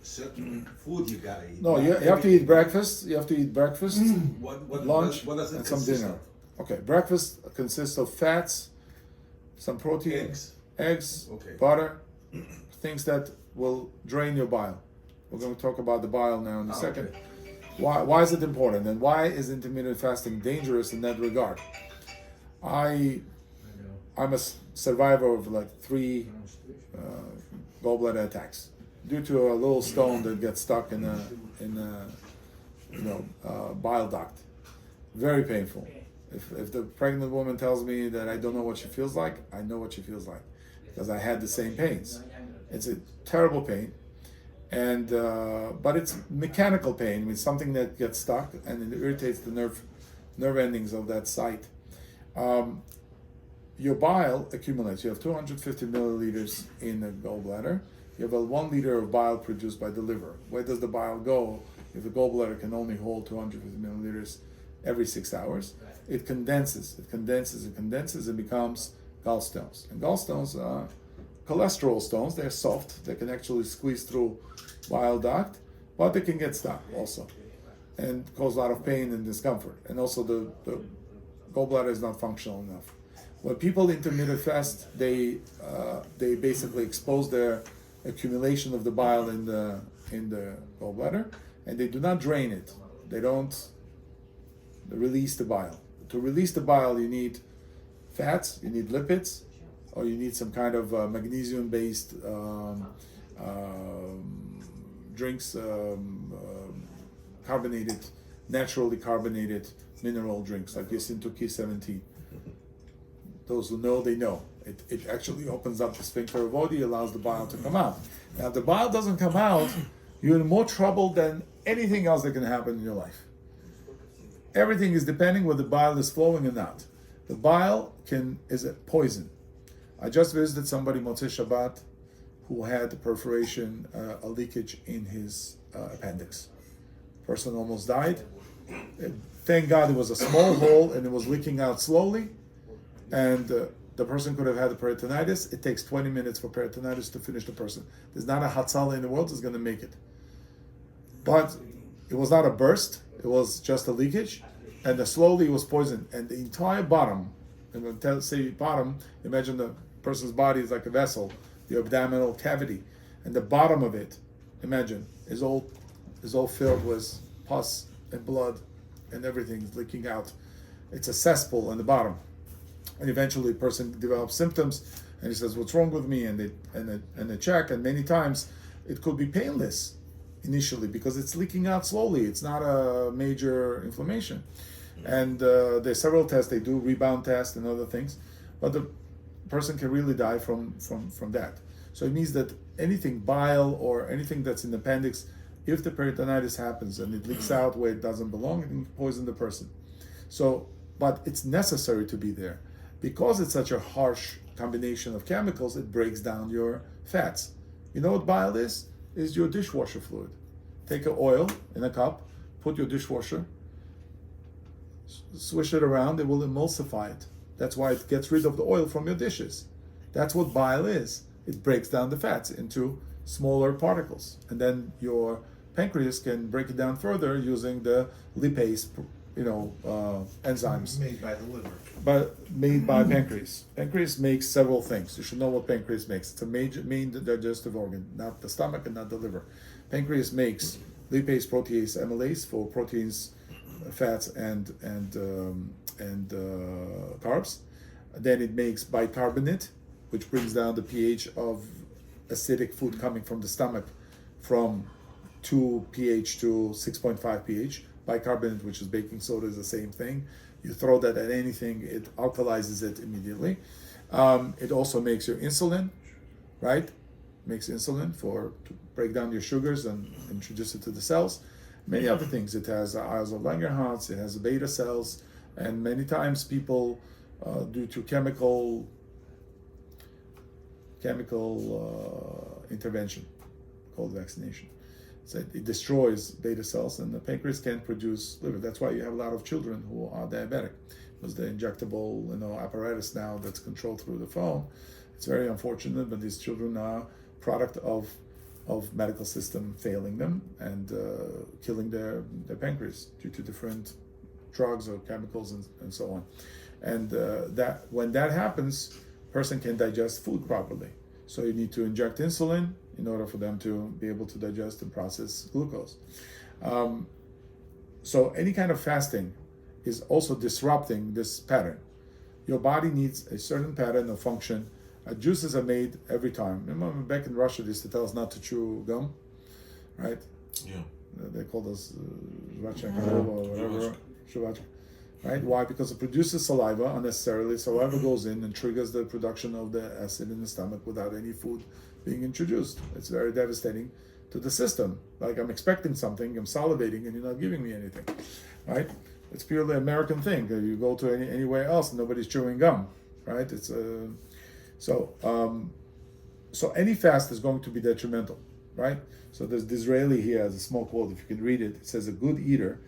Certain food you gotta eat. No, you have to eat breakfast. You have to eat breakfast, lunch, what does it and some consist dinner. of? Okay, breakfast consists of fats, some protein, eggs, Okay. butter, things that will drain your bile. We're going to talk about the bile now in a second. Okay. Why is it important, and why is intermittent fasting dangerous in that regard? I'm a survivor of like 3 gallbladder attacks due to a little stone that gets stuck in a bile duct. Very painful. If the pregnant woman tells me that I don't know what she feels like, I know what she feels like because I had the same pains. It's a terrible pain, and but it's mechanical pain. It's something that gets stuck and it irritates the nerve endings of that site. Your bile accumulates. You have 250 milliliters in the gallbladder. You have a 1 liter of bile produced by the liver. Where does the bile go if the gallbladder can only hold 250 milliliters every 6 hours? It condenses, and becomes gallstones. And gallstones are cholesterol stones. They're soft. They can actually squeeze through bile duct, but they can get stuck also and cause a lot of pain and discomfort. And also the gallbladder is not functional enough. When people intermittent fast, they basically expose their accumulation of the bile in the gallbladder, and they do not drain it. They don't release the bile. To release the bile, you need fats, you need lipids, or you need some kind of magnesium-based drinks, carbonated, naturally carbonated mineral drinks like Yesintuki 17. Those who know, they know. It actually opens up the sphincter of Oddi, allows the bile to come out. Now, if the bile doesn't come out, you're in more trouble than anything else that can happen in your life. Everything is depending whether the bile is flowing or not. The bile is a poison. I just visited somebody Motzei Shabbat who had a perforation, a leakage in his appendix. Person almost died. Thank God it was a small hole and it was leaking out slowly. And the person could have had a peritonitis. It takes 20 minutes for peritonitis to finish the person. There's not a Hatzalah in the world that's going to make it. But it was not a burst. It was just a leakage. And slowly it was poisoned. And the entire bottom, and when I say bottom, imagine the person's body is like a vessel, the abdominal cavity. And the bottom of it, imagine, is all filled with pus and blood and everything leaking out. It's a cesspool on the bottom. And eventually the person develops symptoms and he says, what's wrong with me? And they check, and many times it could be painless initially because it's leaking out slowly. It's not a major inflammation. And there's several tests. They do rebound tests and other things, but the person can really die from that. So it means that anything bile or anything that's in the appendix, if the peritonitis happens and it leaks out where it doesn't belong, it can poison the person. So, but it's necessary to be there. Because it's such a harsh combination of chemicals, it breaks down your fats. You know what bile is? Is your dishwasher fluid. Take an oil in a cup, put your dishwasher, swish it around, it will emulsify it. That's why it gets rid of the oil from your dishes. That's what bile is. It breaks down the fats into smaller particles. And then your pancreas can break it down further using the lipase enzymes. Made by the liver. But made by pancreas. Pancreas makes several things. You should know what pancreas makes. It's a main digestive organ, not the stomach and not the liver. Pancreas makes lipase, protease, amylase for proteins, fats, and carbs. Then it makes bicarbonate, which brings down the pH of acidic food coming from the stomach from 2 pH to 6.5 pH. Bicarbonate, which is baking soda, is the same thing. You throw that at anything, it alkalizes it immediately. It also makes your insulin, right? Makes insulin to break down your sugars and introduce it to the cells. Many other things. It has Isles of Langerhans, it has beta cells, and many times people, due to chemical intervention, called vaccination. So it destroys beta cells, and the pancreas can't produce liver. That's why you have a lot of children who are diabetic, because the injectable apparatus now that's controlled through the phone. It's very unfortunate, but these children are product of medical system failing them and killing their pancreas due to different drugs or chemicals and so on. And that when that happens, person can digest food properly. So you need to inject insulin in order for them to be able to digest and process glucose. So any kind of fasting is also disrupting this pattern. Your body needs a certain pattern of function. Juices are made every time. Remember back in Russia, they used to tell us not to chew gum, right? Yeah. They called us Zhvachka or whatever. Zhvachka. Right? Why? Because it produces saliva unnecessarily. Saliva goes in and triggers the production of the acid in the stomach without any food being introduced. It's very devastating to the system. Like I'm expecting something, I'm salivating, and you're not giving me anything, right? It's purely American thing. You go to anywhere else, nobody's chewing gum, right? It's so any fast is going to be detrimental, right? So there's Disraeli here has a small quote. If you can read it, it says, "A good eater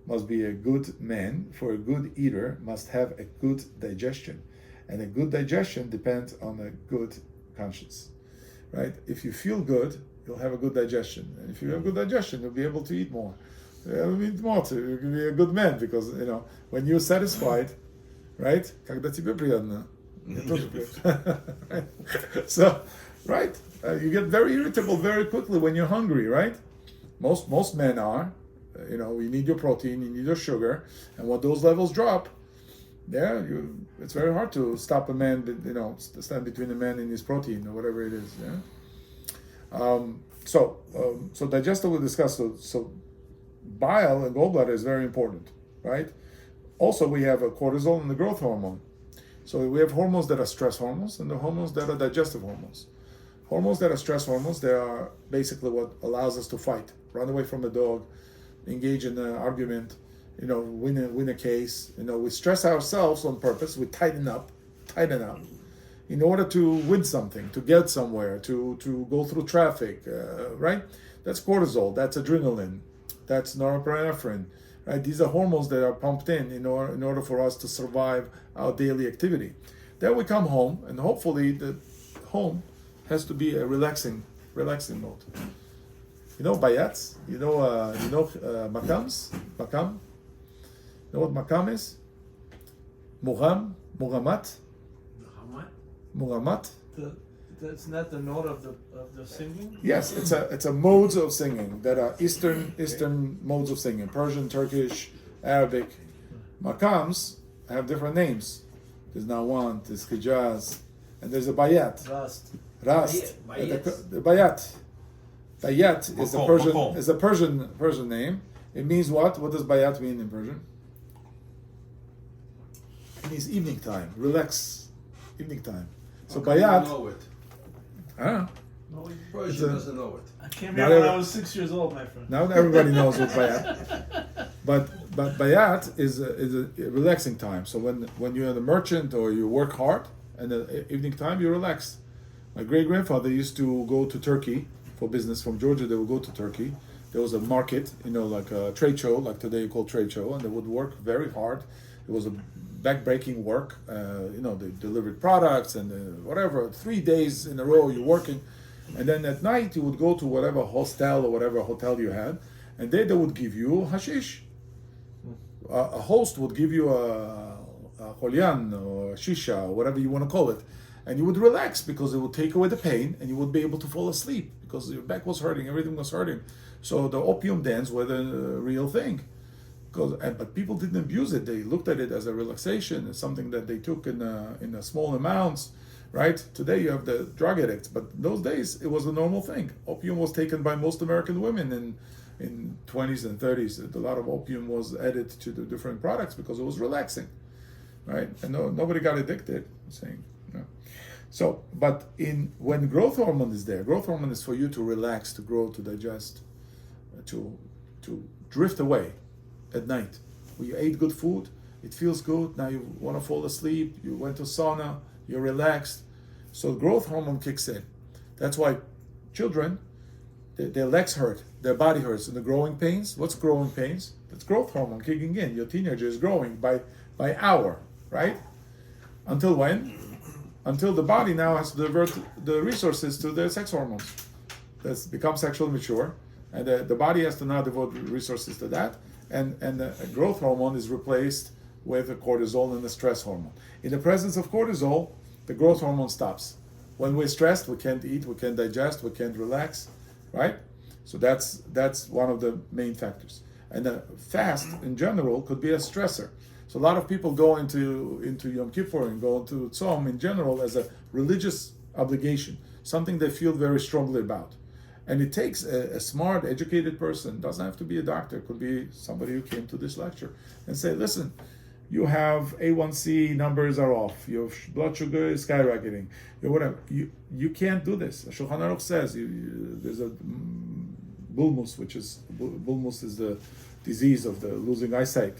must be a good man, for a good eater must have a good digestion, and a good digestion depends on a good conscience." Right? If you feel good, you'll have a good digestion, and if you have good digestion, you'll be able to eat more. You'll eat more too. You can be a good man because when you're satisfied, right? Когда тебе приятно, мне тоже приятно. So, right? You get very irritable very quickly when you're hungry, right? Most men are. You need your protein, you need your sugar, and when those levels drop, it's very hard to stop a man, stand between a man and his protein or whatever it is. Yeah. So digestive we discussed. So bile and gallbladder is very important, right? Also, we have a cortisol and the growth hormone. So we have hormones that are stress hormones and the hormones that are digestive hormones. Hormones that are stress hormones, they are basically what allows us to fight, run away from the dog, engage in an argument, win a case. We stress ourselves on purpose. We tighten up, in order to win something, to get somewhere, to go through traffic, right? That's cortisol. That's adrenaline. That's norepinephrine, right? These are hormones that are pumped in order for us to survive our daily activity. Then we come home, and hopefully the home has to be a relaxing mode. Bayats, makams, makam. You know what makam is? Mugammat. That's not the note of the singing. Yes, it's a modes of singing that are Eastern modes of singing. Persian, Turkish, Arabic. Makams have different names. There's Nawant, there's Hijaz, and there's a bayat. Rast. The bayat. Bayat is a Persian name. It means what? What does bayat mean in Persian? It means evening time. Relax. Evening time. So bayat. Know it. Huh? No, Persian doesn't know it. I came here when I was 6 years old, my friend. Now everybody knows what bayat. But bayat is a relaxing time. So when you're the merchant or you work hard, and the evening time you relax. My great grandfather used to go to Turkey for business. From Georgia, they would go to Turkey. There was a market, like a trade show, like today you call trade show, and they would work very hard. It was a back-breaking work. They delivered products and whatever. 3 days in a row you're working, and then at night you would go to whatever hostel or whatever hotel you had, and they would give you hashish. A host would give you a holyan or shisha or whatever you want to call it, and you would relax because it would take away the pain, and you would be able to fall asleep because your back was hurting, everything was hurting. So the opium dens were the real thing. But people didn't abuse it. They looked at it as a relaxation, as something that they took in small amounts, right? Today you have the drug addicts, but in those days it was a normal thing. Opium was taken by most American women in 20s and 30s. A lot of opium was added to the different products because it was relaxing, right? And nobody got addicted. I'm saying. So, but when growth hormone is there, growth hormone is for you to relax, to grow, to digest, to drift away at night. When you ate good food, it feels good. Now you want to fall asleep. You went to sauna. You're relaxed. So growth hormone kicks in. That's why children, their legs hurt, their body hurts, and the growing pains. What's growing pains? That's growth hormone kicking in. Your teenager is growing by hour, right? Until when? Until the body now has to divert the resources to the sex hormones. That's become sexually mature, and the body has to now devote resources to that, and the growth hormone is replaced with a cortisol and the stress hormone. In the presence of cortisol, the growth hormone stops. When we're stressed, we can't eat, we can't digest, we can't relax, right? So that's one of the main factors. And the fast in general could be a stressor. So a lot of people go into Yom Kippur and go into Tzom in general as a religious obligation, something they feel very strongly about. And it takes a smart, educated person, doesn't have to be a doctor, could be somebody who came to this lecture, and say, listen, you have A1C numbers are off, your blood sugar is skyrocketing, whatever. You can't do this. Shulchan Aruch says there's a bulmus, which is bulmus is the disease of the losing eyesight.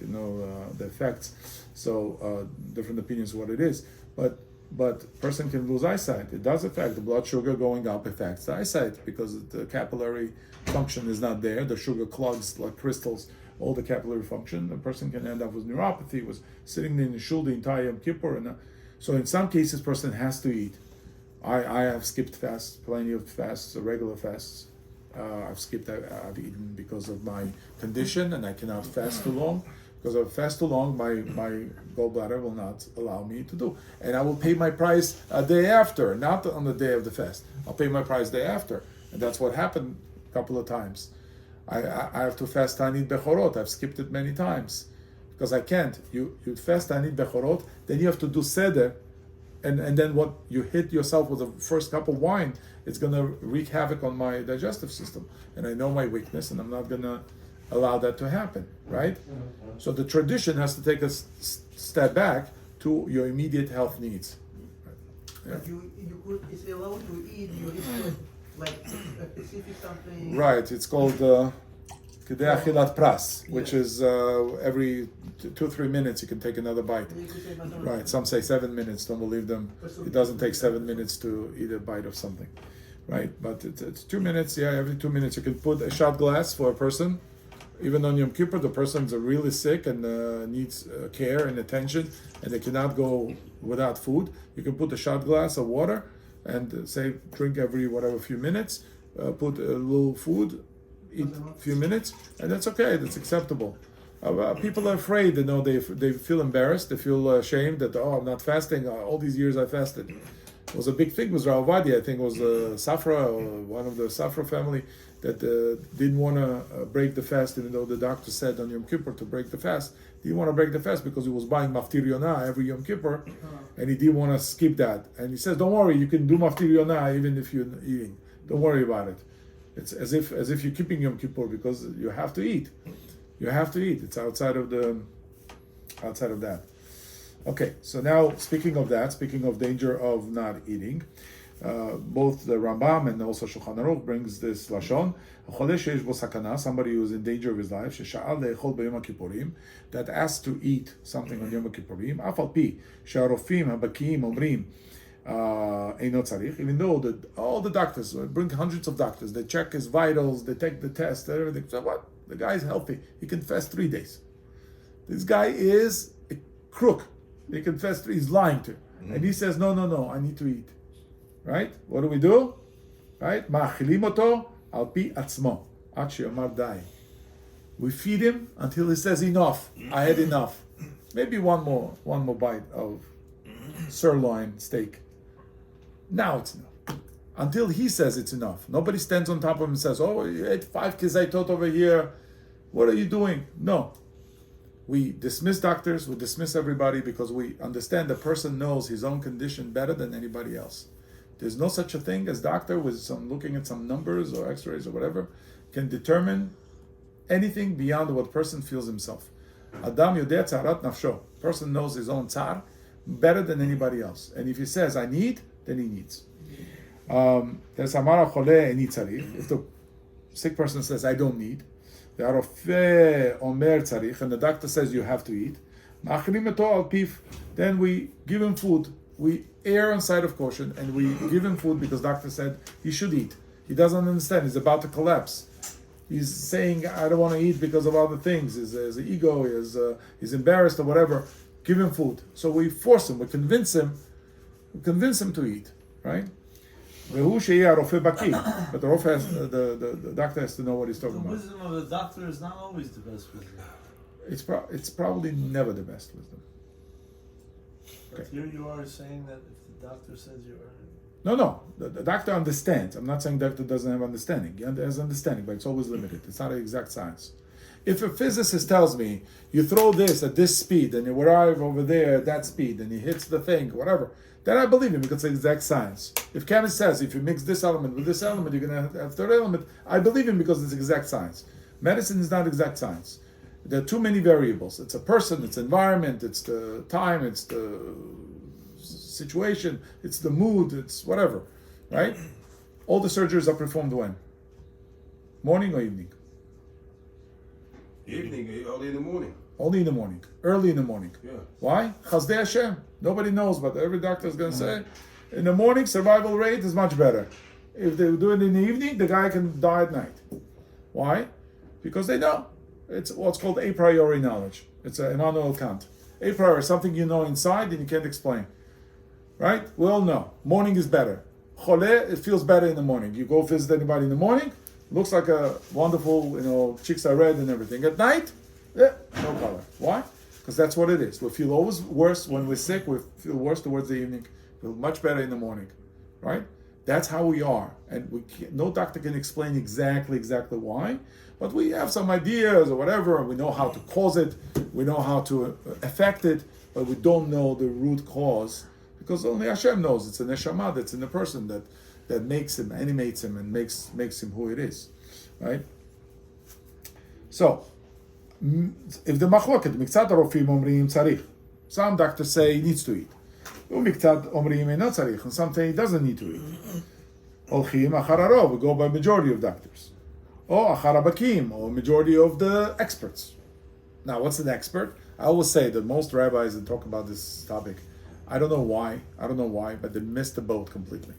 The effects. So different opinions what it is, but person can lose eyesight. It does affect the blood sugar going up affects the eyesight because the capillary function is not there. The sugar clogs like crystals all the capillary function. The person can end up with neuropathy. Was sitting in the shul the entire Yom Kippur, and so in some cases, person has to eat. I have skipped fasts, plenty of fasts, regular fasts. I've eaten because of my condition, and I cannot fast too long. Because if I fast too long, my gallbladder will not allow me to do. And I will pay my price a day after, not on the day of the fast. I'll pay my price day after. And that's what happened a couple of times. I have to fast Tanit Bechorot. I've skipped it many times. Because I can't. You fast Tanit Bechorot, then you have to do Seder, and then what you hit yourself with the first cup of wine, it's going to wreak havoc on my digestive system. And I know my weakness, and I'm not going to allow that to happen, right? So the tradition has to take a step back to your immediate health needs. Yeah. But you could, it's allowed to eat, you eat like a specific something. Right, it's called Kedei Achilat Pras, which is every 2-3 minutes you can take another bite. Right, some say 7 minutes, don't believe them. It doesn't take 7 minutes to eat a bite of something, right? But it's 2 minutes, every 2 minutes you can put a shot glass for a person. Even on Yom Kippur, the person's really sick and needs care and attention, and they cannot go without food. You can put a shot glass of water and say drink every few minutes, put a little food, eat a few minutes, and that's okay, that's acceptable. People are afraid, they feel embarrassed, they feel ashamed that, I'm not fasting, all these years I fasted. It was a big thing with Rav Ovadia, I think it was Safra, or one of the Safra family, that didn't want to break the fast, even though the doctor said on Yom Kippur to break the fast. He didn't want to break the fast because he was buying Maftir Yonah every Yom Kippur, and he didn't want to skip that. And he says, don't worry, you can do Maftir Yonah even if you're eating. Don't worry about it. It's as if you're keeping Yom Kippur because you have to eat. You have to eat. It's outside of that. Okay, so now speaking of danger of not eating, both the Rambam and also Shulchan Aruch brings this lashon: somebody who is in danger of his life, that asks to eat something on Yom Kippurim, even though all the doctors bring hundreds of doctors, they check his vitals, they take the test, everything. So what? The guy is healthy. He can fast 3 days. This guy is a crook. He can fast 3. He's lying to. And he says, no, I need to eat. Right? What do? Right? Ma'achilim oto al pi atzmo ad she'omar dai. We feed him until he says enough. I had enough. Maybe one more bite of sirloin steak. Now it's enough. Until he says it's enough. Nobody stands on top of him and says, you ate 5 kizaitot over here. What are you doing? No. We dismiss doctors, we dismiss everybody because we understand the person knows his own condition better than anybody else. There's no such a thing as doctor with looking at some numbers or x-rays or whatever can determine anything beyond what person feels himself. Adam yodeh tzarat nafsho. Person knows his own tzar better than anybody else. And if he says, I need, then he needs. There's amara chole eni tzarich. If the sick person says, I don't need, the arofeh omer tzarich, and the doctor says you have to eat, ma'achilim eto al piv, then we give him food. We err on side of caution and we give him food because doctor said he should eat. He doesn't understand. He's about to collapse. He's saying, I don't want to eat because of other things. His ego, he's embarrassed or whatever. Give him food. So we force him, we convince him to eat, right? But the doctor has to know what he's talking about. The wisdom of the doctor is not always the best wisdom. It's probably never the best wisdom. But Okay. here you are saying that if the doctor says you are... No. The doctor understands. I'm not saying doctor doesn't have understanding. He has understanding, but it's always limited. It's not an exact science. If a physicist tells me, you throw this at this speed, and you arrive over there at that speed, and he hits the thing, whatever, then I believe him because it's exact science. If chemist says, if you mix this element with this element, you're going to have third element, I believe him because it's exact science. Medicine is not exact science. There are too many variables. It's a person, it's environment, it's the time, it's the situation, it's the mood, it's whatever, right? All the surgeries are performed when? Morning or evening? Evening, early in the morning. Only in the morning. Early in the morning. Yeah. Why? Chazdei Hashem. Nobody knows, but every doctor is going to say, in the morning, survival rate is much better. If they do it in the evening, the guy can die at night. Why? Because they know. It's what's called a priori knowledge. It's Immanuel Kant. A priori, something you know inside and you can't explain. Right? We all know. Morning is better. Choleh, it feels better in the morning. You go visit anybody in the morning, looks like a wonderful, cheeks are red and everything. At night, no color. Why? Because that's what it is. We feel always worse when we're sick. We feel worse towards the evening. Feel much better in the morning. Right? That's how we are. And no doctor can explain exactly why. But we have some ideas or whatever. We know how to cause it. We know how to affect it. But we don't know the root cause. Because only Hashem knows. It's a neshama that's in the person that makes him, animates him, and makes him who it is. Right? So, if the machloket, miktzat rofim omrim tzarich. Some doctors say he needs to eat. Umiktzat omrim eno tzarich. And some say he doesn't need to eat. Olchim achar harov. We go by majority of doctors. Or achar habakim, or majority of the experts. Now, what's an expert? I always say that most rabbis that talk about this topic, I don't know why, but they missed the boat completely.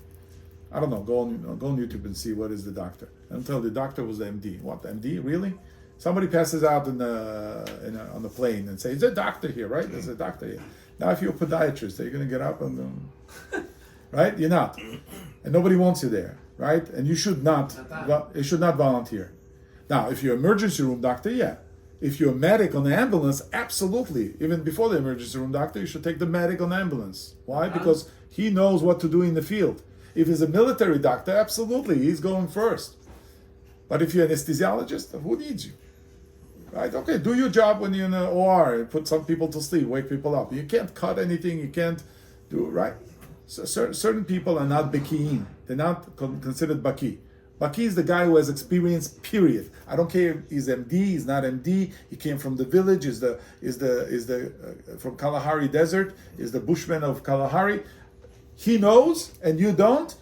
I don't know. Go on YouTube and see what is the doctor. Until the doctor was the MD. What, the MD? Really? Somebody passes out on the plane and says, "There's a doctor here, right? There's a doctor here." Now, if you're a podiatrist, are you going to get up and right? You're not, and nobody wants you there, right? And you should not. You should not volunteer. Now, if you're an emergency room doctor, yeah. If you're a medic on the ambulance, absolutely. Even before the emergency room doctor, you should take the medic on the ambulance. Why? Because he knows what to do in the field. If he's a military doctor, absolutely, he's going first. But if you're an anesthesiologist, who needs you? Right? Okay, do your job when you're in the OR, put some people to sleep, wake people up. You can't cut anything, you can't do, right? So certain people are not baki'in. They're not considered baki. Baki is the guy who has experience, period. I don't care if he's MD, he's not MD, he came from the village, is from Kalahari Desert, is the bushman of Kalahari. He knows and you don't,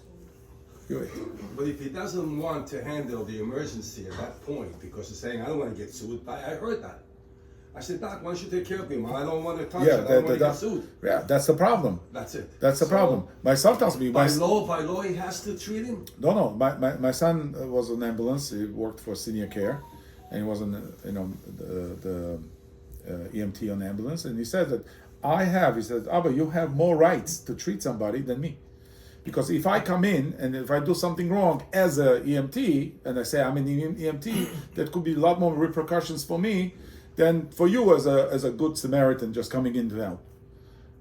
you're it. But if he doesn't want to handle the emergency at that point, because he's saying, "I don't want to get sued," I heard that. I said, "Doc, why don't you take care of me? I don't want to touch it. I don't want to get sued." Yeah, that's the problem. That's it. That's the problem. My son tells me, by law, he has to treat him. No. My son was on ambulance. He worked for senior care, and he was on the EMT on ambulance. And he said that he said, "Abba, you have more rights to treat somebody than me, because if I come in and if I do something wrong as a EMT and I say I'm an EMT, that could be a lot more repercussions for me than for you as a good Samaritan just coming in to help."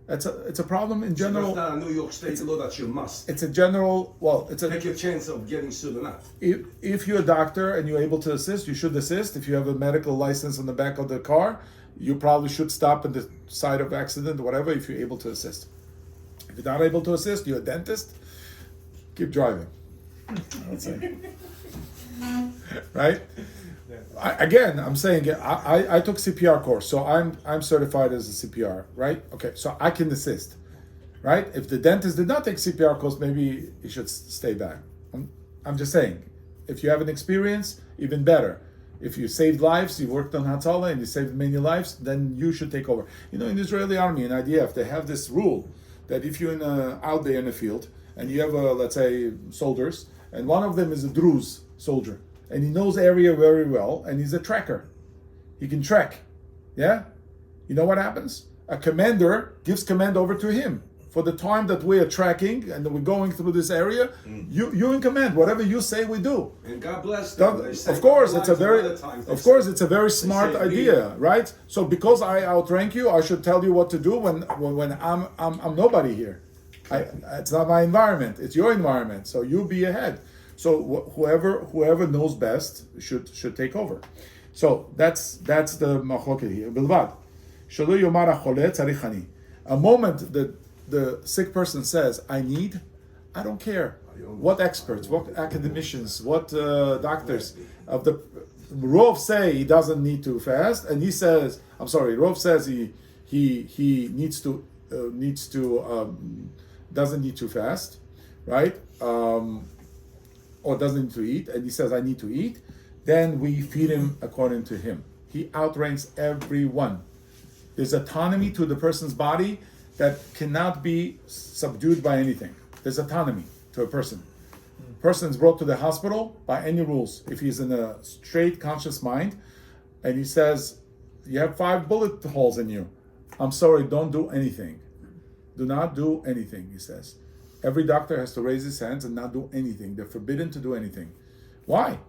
It's a problem in general. So that's not a New York State law that you must. It's a general. Well, take your chance of getting sued or not. If you're a doctor and you're able to assist, you should assist. If you have a medical license on the back of the car, you probably should stop at the side of accident or whatever if you're able to assist. If you're not able to assist, you're a dentist, keep driving. I would say. Right? I'm saying I took CPR course, so I'm certified as a CPR, right? Okay, so I can assist, right? If the dentist did not take CPR course, maybe he should stay back. I'm just saying, if you have an experience, even better. If you saved lives, you worked on Hatzalah and you saved many lives, then you should take over. In the Israeli army and IDF, they have this rule that if you're out there in the field and you have, let's say, soldiers, and one of them is a Druze soldier, and he knows the area very well, and he's a tracker. He can track. Yeah? You know what happens? A commander gives command over to him. For the time that we are tracking and we're going through this area, you in command. Whatever you say, we do. And God bless them. Of course, it's a very smart idea, right? So because I outrank you, I should tell you what to do when I'm nobody here. It's not my environment. It's your environment. So you be ahead. So whoever knows best should take over. So that's the machloket here. Bilvad. Shelo yomar hacholeh tzarich ani. A moment that the sick person says, "I don't care what experts, what academicians, what doctors of the Rov say he doesn't need to fast, and he says, Rov says he doesn't need to fast, right? Or doesn't need to eat, and he says, "I need to eat." then we feed him according to him. He outranks everyone. There's autonomy to the person's body that cannot be subdued by anything. There's autonomy to a person. Person is brought to the hospital by any rules. If he's in a straight conscious mind and he says, you have 5 bullet holes in you, I'm sorry, don't do anything. Do not do anything, he says. Every doctor has to raise his hands and not do anything. They're forbidden to do anything. Why?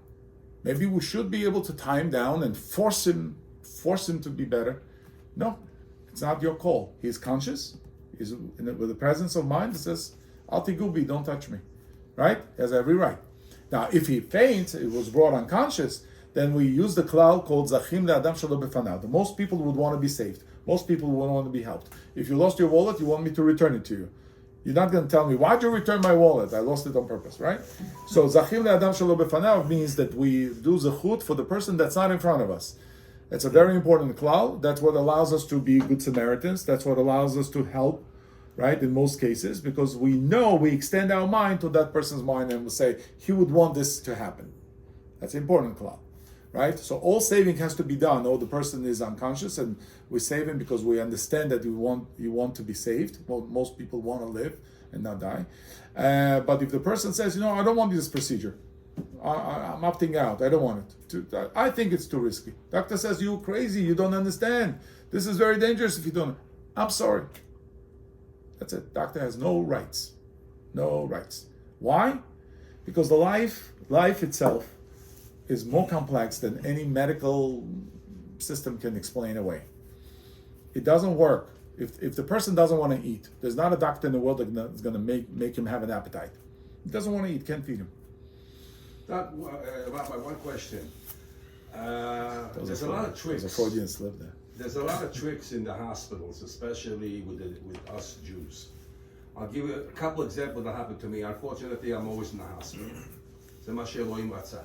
Maybe we should be able to tie him down and force him to be better. No, it's not your call. He's conscious. He's with the presence of mind. He says, Al tigubi, don't touch me. Right? He has every right. Now, if he faints, it was brought unconscious, then we use the klal called Zachim le'adam shelo befanav. Most people would want to be saved. Most people would want to be helped. If you lost your wallet, you want me to return it to you. You're not going to tell me, why'd you return my wallet? I lost it on purpose, right? So Zachim le'adam shelo befanav means that we do zechut for the person that's not in front of us. It's a very important klal. That's what allows us to be good Samaritans. That's what allows us to help, right, in most cases, because we know we extend our mind to that person's mind and we say, he would want this to happen. That's important klal, right? So all saving has to be done. Oh, the person is unconscious and we save him because we understand that you want to be saved. Well, most people want to live and not die. But if the person says, I don't want this procedure, I'm opting out, I don't want it. I think it's too risky. Doctor says, you're crazy, you don't understand. This is very dangerous if you don't. I'm sorry. That's it. Doctor has no rights. No rights. Why? Because the life itself is more complex than any medical system can explain away. It doesn't work. If the person doesn't want to eat, there's not a doctor in the world that's going to make him have an appetite. He doesn't want to eat, can't feed him. Rabbi, one question. There's a lot of tricks. There's a Freudian slip there. There's a lot of tricks in the hospitals, especially with us Jews. I'll give you a couple examples that happened to me. Unfortunately, I'm always in the hospital. זה מה שאלוהים רצה.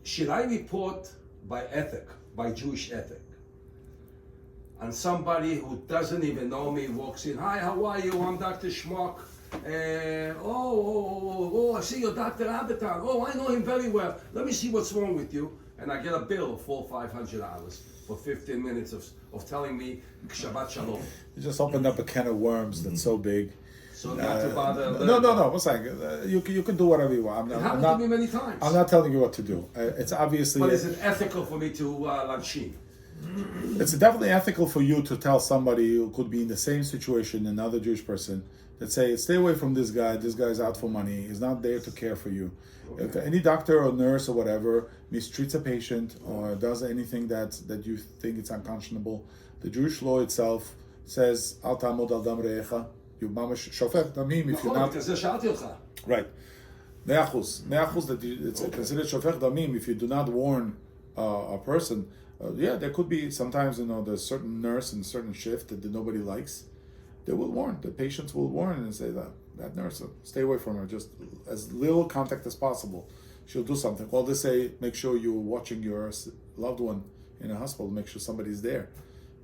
Should I report by ethic, by Jewish ethic? And somebody who doesn't even know me walks in, hi, how are you? I'm Dr. Schmuck. I see you're Dr. Abitan. Oh, I know him very well. Let me see what's wrong with you. And I get a bill of $400-500 for 15 minutes of telling me Shabbat Shalom. You just opened up a can of worms that's so big. So not to bother. No. One second. You can do whatever you want. It happened to me many times. I'm not telling you what to do. It's obviously. But is it ethical for me to lanchim? It's definitely ethical for you to tell somebody who could be in the same situation, another Jewish person, that say, stay away from this guy. This guy's out for money. He's not there to care for you. Okay. If any doctor or nurse or whatever mistreats a patient or does anything that you think it's unconscionable, the Jewish law itself says, Al ta'amod al dam re'echa. You mamash shofet damim if you're not. Right. Me'achuz that it's considered shofet damim if you do not warn a person. There could be sometimes, there's certain nurse in a certain shift that nobody likes. They will warn. The patients will warn and say that nurse, stay away from her. Just as little contact as possible. She'll do something. Well, they say, make sure you're watching your loved one in a hospital. Make sure somebody's there.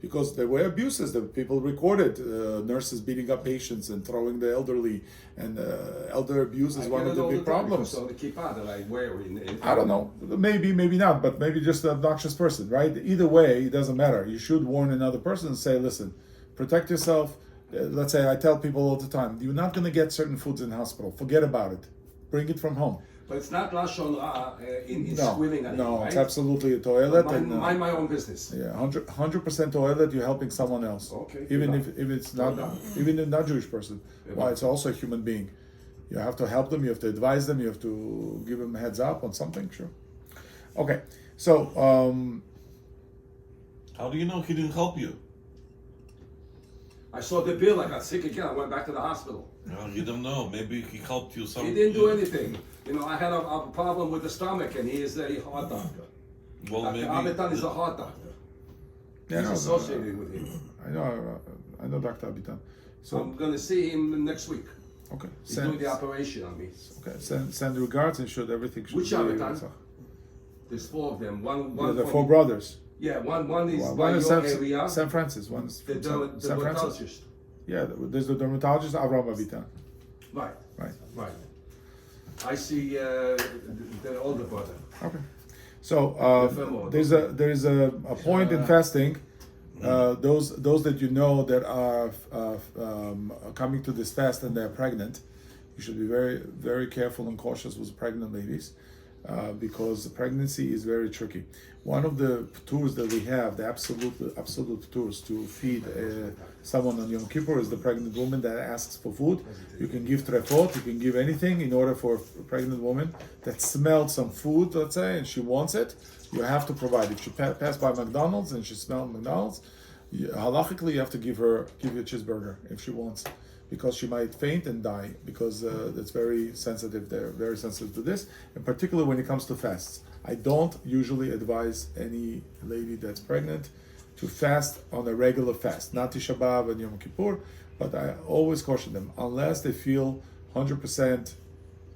Because there were abuses that people recorded, nurses beating up patients and throwing the elderly, and elder abuse is one of the big problems. So the kippah that I wear I don't know, maybe not, but maybe just an obnoxious person, right? Either way, it doesn't matter. You should warn another person and say, listen, protect yourself. Let's say I tell people all the time, you're not going to get certain foods in the hospital. Forget about it. Bring it from home. But it's not lashon ra in squealing at No, right? It's absolutely a toilet. Mind my own business. Yeah, 100% toilet. You're helping someone else. Okay. Even if it's not, even a not Jewish person. Why? It's also a human being. You have to help them. You have to advise them. You have to give them a heads up on something. Sure. Okay. So. How do you know he didn't help you? I saw the bill. I got sick again. I went back to the hospital. No, you don't know. Maybe he helped you. He didn't do anything. I had a problem with the stomach, and he is a heart doctor. Well, maybe Abitan is a heart doctor. He's associated with him. I know Dr. Abitan. So I'm going to see him next week. Okay. He's doing the operation on me. Okay. Send regards and everything should Which be. Abitan? There's 4 of them. One the 4 brothers. Yeah, one is One by is your area. San Francis. One's The San Francis. dermatologist. Yeah, there's the dermatologist Avram Abitan. Right. Right. I see the older brother. Okay. So there's a point in fasting. Those that you know that are coming to this fast and they're pregnant, you should be very, very careful and cautious with pregnant ladies, because pregnancy is very tricky. One of the tools that we have, the absolute tools to feed someone on Yom Kippur, is the pregnant woman that asks for food. You can give trefot, you can give anything in order for a pregnant woman that smelled some food, let's say, and she wants it. You have to provide. If she passed by McDonald's and she smelled McDonald's, halachically you have to give her a cheeseburger if she wants, because she might faint and die, because it's very sensitive. They're very sensitive to this, and particularly when it comes to fasts. I don't usually advise any lady that's pregnant to fast on a regular fast, not Tisha B'Av and Yom Kippur, but I always caution them, unless they feel 100%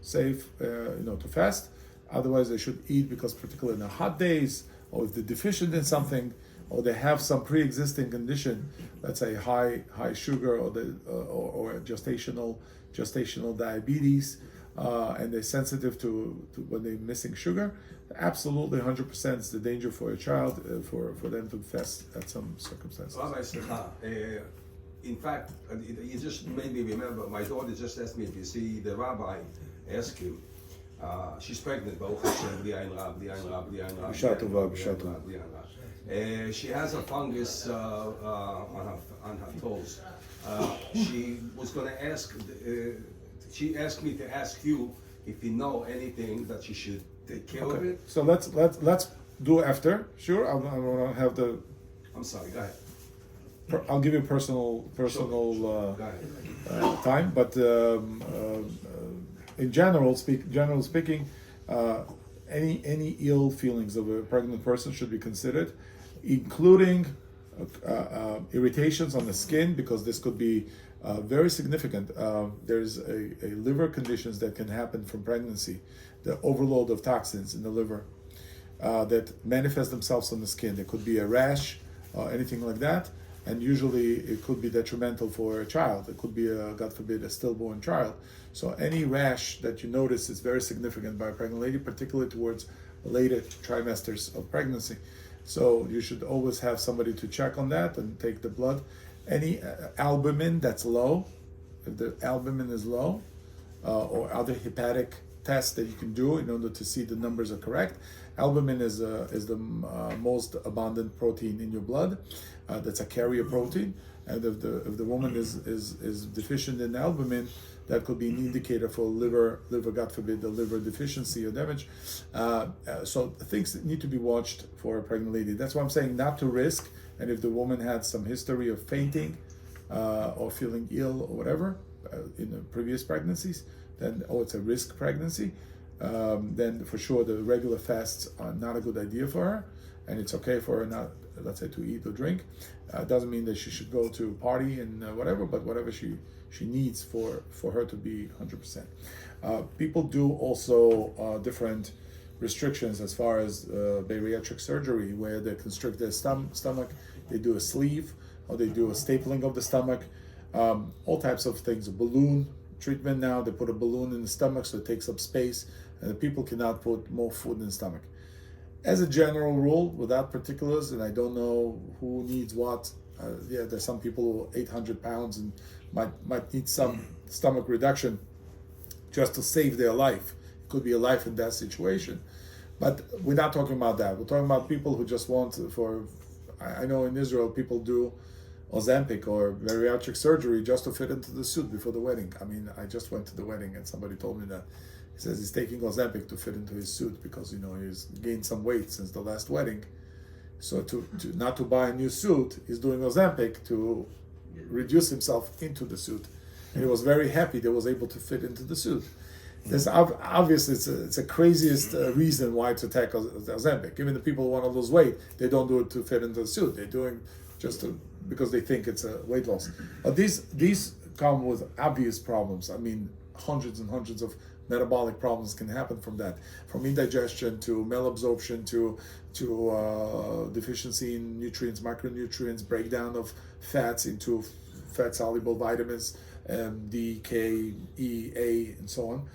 safe, to fast. Otherwise, they should eat, because particularly in the hot days, or if they're deficient in something, or they have some pre-existing condition, let's say high sugar, or gestational diabetes, and they're sensitive to when they're missing sugar, absolutely 100% is the danger for a child, for them to fast at some circumstances. Rabbi, in fact, you just made me remember, my daughter just asked me if you see the rabbi ask him, she's pregnant, Baruch Hashem, bli ayin ra, bli ayin ra, bli ayin ra, B'shat tova, b'shat bli ayin ra. She has a fungus on her toes. She was going to ask, she asked me to ask you if you know anything that she should take care of it. So let's do after. Sure, I want to have the. I'm sorry. Go ahead. I'll give you personal Go ahead. time, but in general speaking, any ill feelings of a pregnant person should be considered, including irritations on the skin, because this could be very significant. There's a liver conditions that can happen from pregnancy, the overload of toxins in the liver that manifest themselves on the skin. There could be a rash, anything like that, and usually it could be detrimental for a child. It could be, God forbid, a stillborn child. So any rash that you notice is very significant by a pregnant lady, particularly towards later trimesters of pregnancy. So you should always have somebody to check on that and take the blood. Any albumin that's low, if the albumin is low, or other hepatic tests that you can do in order to see the numbers are correct. Albumin is the most abundant protein in your blood. That's a carrier protein, and if the woman is deficient in albumin, that could be an indicator for liver, God forbid, the liver deficiency or damage. So things that need to be watched for a pregnant lady. That's why I'm saying not to risk. And if the woman had some history of fainting or feeling ill or whatever in the previous pregnancies, then it's a risk pregnancy, then for sure the regular fasts are not a good idea for her, and it's okay for her not, let's say, to eat or drink. Doesn't mean that she should go to a party and whatever, but whatever she needs for her to be 100%. People do also different restrictions as far as bariatric surgery, where they constrict their stomach, they do a sleeve, or they do a stapling of the stomach, all types of things. A balloon treatment now, they put a balloon in the stomach so it takes up space, and the people cannot put more food in the stomach. As a general rule, without particulars, and I don't know who needs what, there's some people who are 800 pounds and might need some stomach reduction just to save their life. It could be a life and death situation. But we're not talking about that. We're talking about people who just want I know in Israel people do Ozempic or bariatric surgery just to fit into the suit before the wedding. I mean, I just went to the wedding and somebody told me that. He says he's taking Ozempic to fit into his suit because, he's gained some weight since the last wedding. So to not to buy a new suit, he's doing Ozempic to reduce himself into the suit. And he was very happy that he was able to fit into the suit. There's obviously it's a craziest reason why to take Ozempic. Even the people who want to lose weight, they don't do it to fit into the suit. They're doing because they think it's a weight loss. But these come with obvious problems. I mean, hundreds and hundreds of metabolic problems can happen from that, from indigestion to malabsorption to deficiency in nutrients, micronutrients, breakdown of fats into fat-soluble vitamins, D, K, E, A, and so on.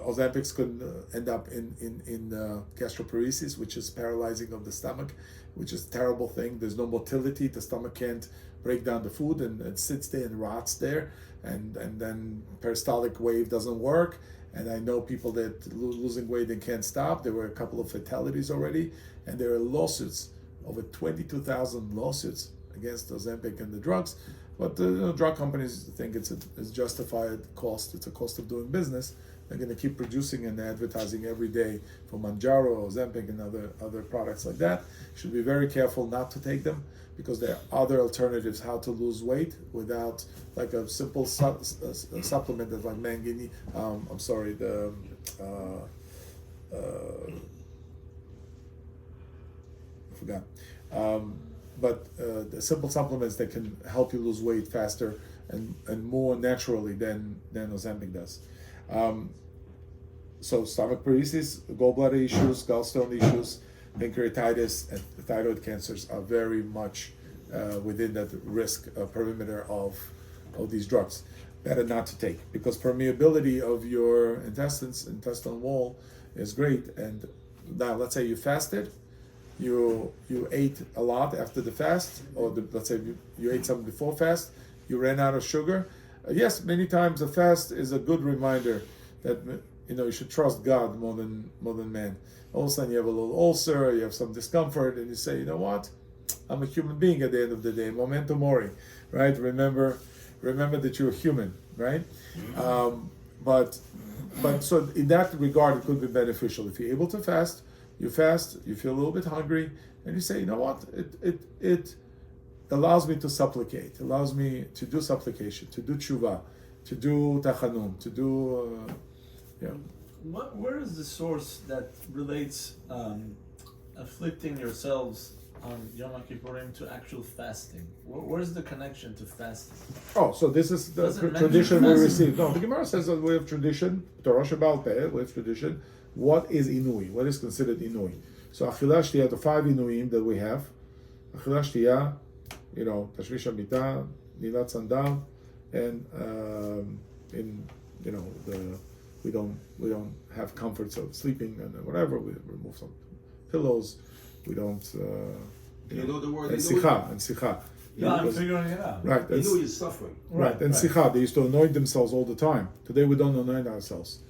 Ozempics could end up in gastroparesis, which is paralyzing of the stomach, which is a terrible thing. There's no motility. The stomach can't break down the food, and it sits there and rots there, and then peristaltic wave doesn't work. And I know people that losing weight and can't stop. There were a couple of fatalities already, and there are lawsuits, over 22,000 lawsuits against Ozempic and the drugs. But the drug companies think it's justified cost. It's a cost of doing business. They're going to keep producing and advertising every day for Manjaro, Ozempic, and other products like that. You should be very careful not to take them, because there are other alternatives how to lose weight without, like a simple supplement that's like manganese. I forgot. But the simple supplements that can help you lose weight faster and more naturally than Ozempic does. So stomach paresis, gallbladder issues, gallstone issues, pancreatitis, and thyroid cancers are very much within that risk perimeter of these drugs. Better not to take, because permeability of your intestinal wall is great. And now let's say you fasted, you ate a lot after the fast, or let's say you ate something before fast, you ran out of sugar. Yes, many times a fast is a good reminder that you should trust God more than man. All of a sudden you have a little ulcer, you have some discomfort, and you say, you know what? I'm a human being at the end of the day. Memento mori, right? Remember that you're human, right? But so in that regard, it could be beneficial if you're able to fast. You fast, you feel a little bit hungry, and you say, you know what? It allows me to supplicate, allows me to do supplication, to do tshuva, to do tachanun, to do, Where is the source that relates afflicting yourselves on Yom Kippurim to actual fasting? Where's the connection to fasting? Oh, so this is the tradition we received. No, the Gemara says that we have tradition, Torah Shebaal Peh, we have tradition. What is Inui? What is considered Inui? So Achilah Shtiyah, the 5 Inuim that we have, Achilah Shtiyah, Tashmish Hamita, Nilat Sandal, and we don't have comforts of sleeping and whatever. We remove some pillows. We don't. You know the word and Inui? Sikha. Yeah, I'm figuring it out. Right. Inui is suffering. Right. And Sikha, they used to anoint themselves all the time. Today we don't anoint ourselves.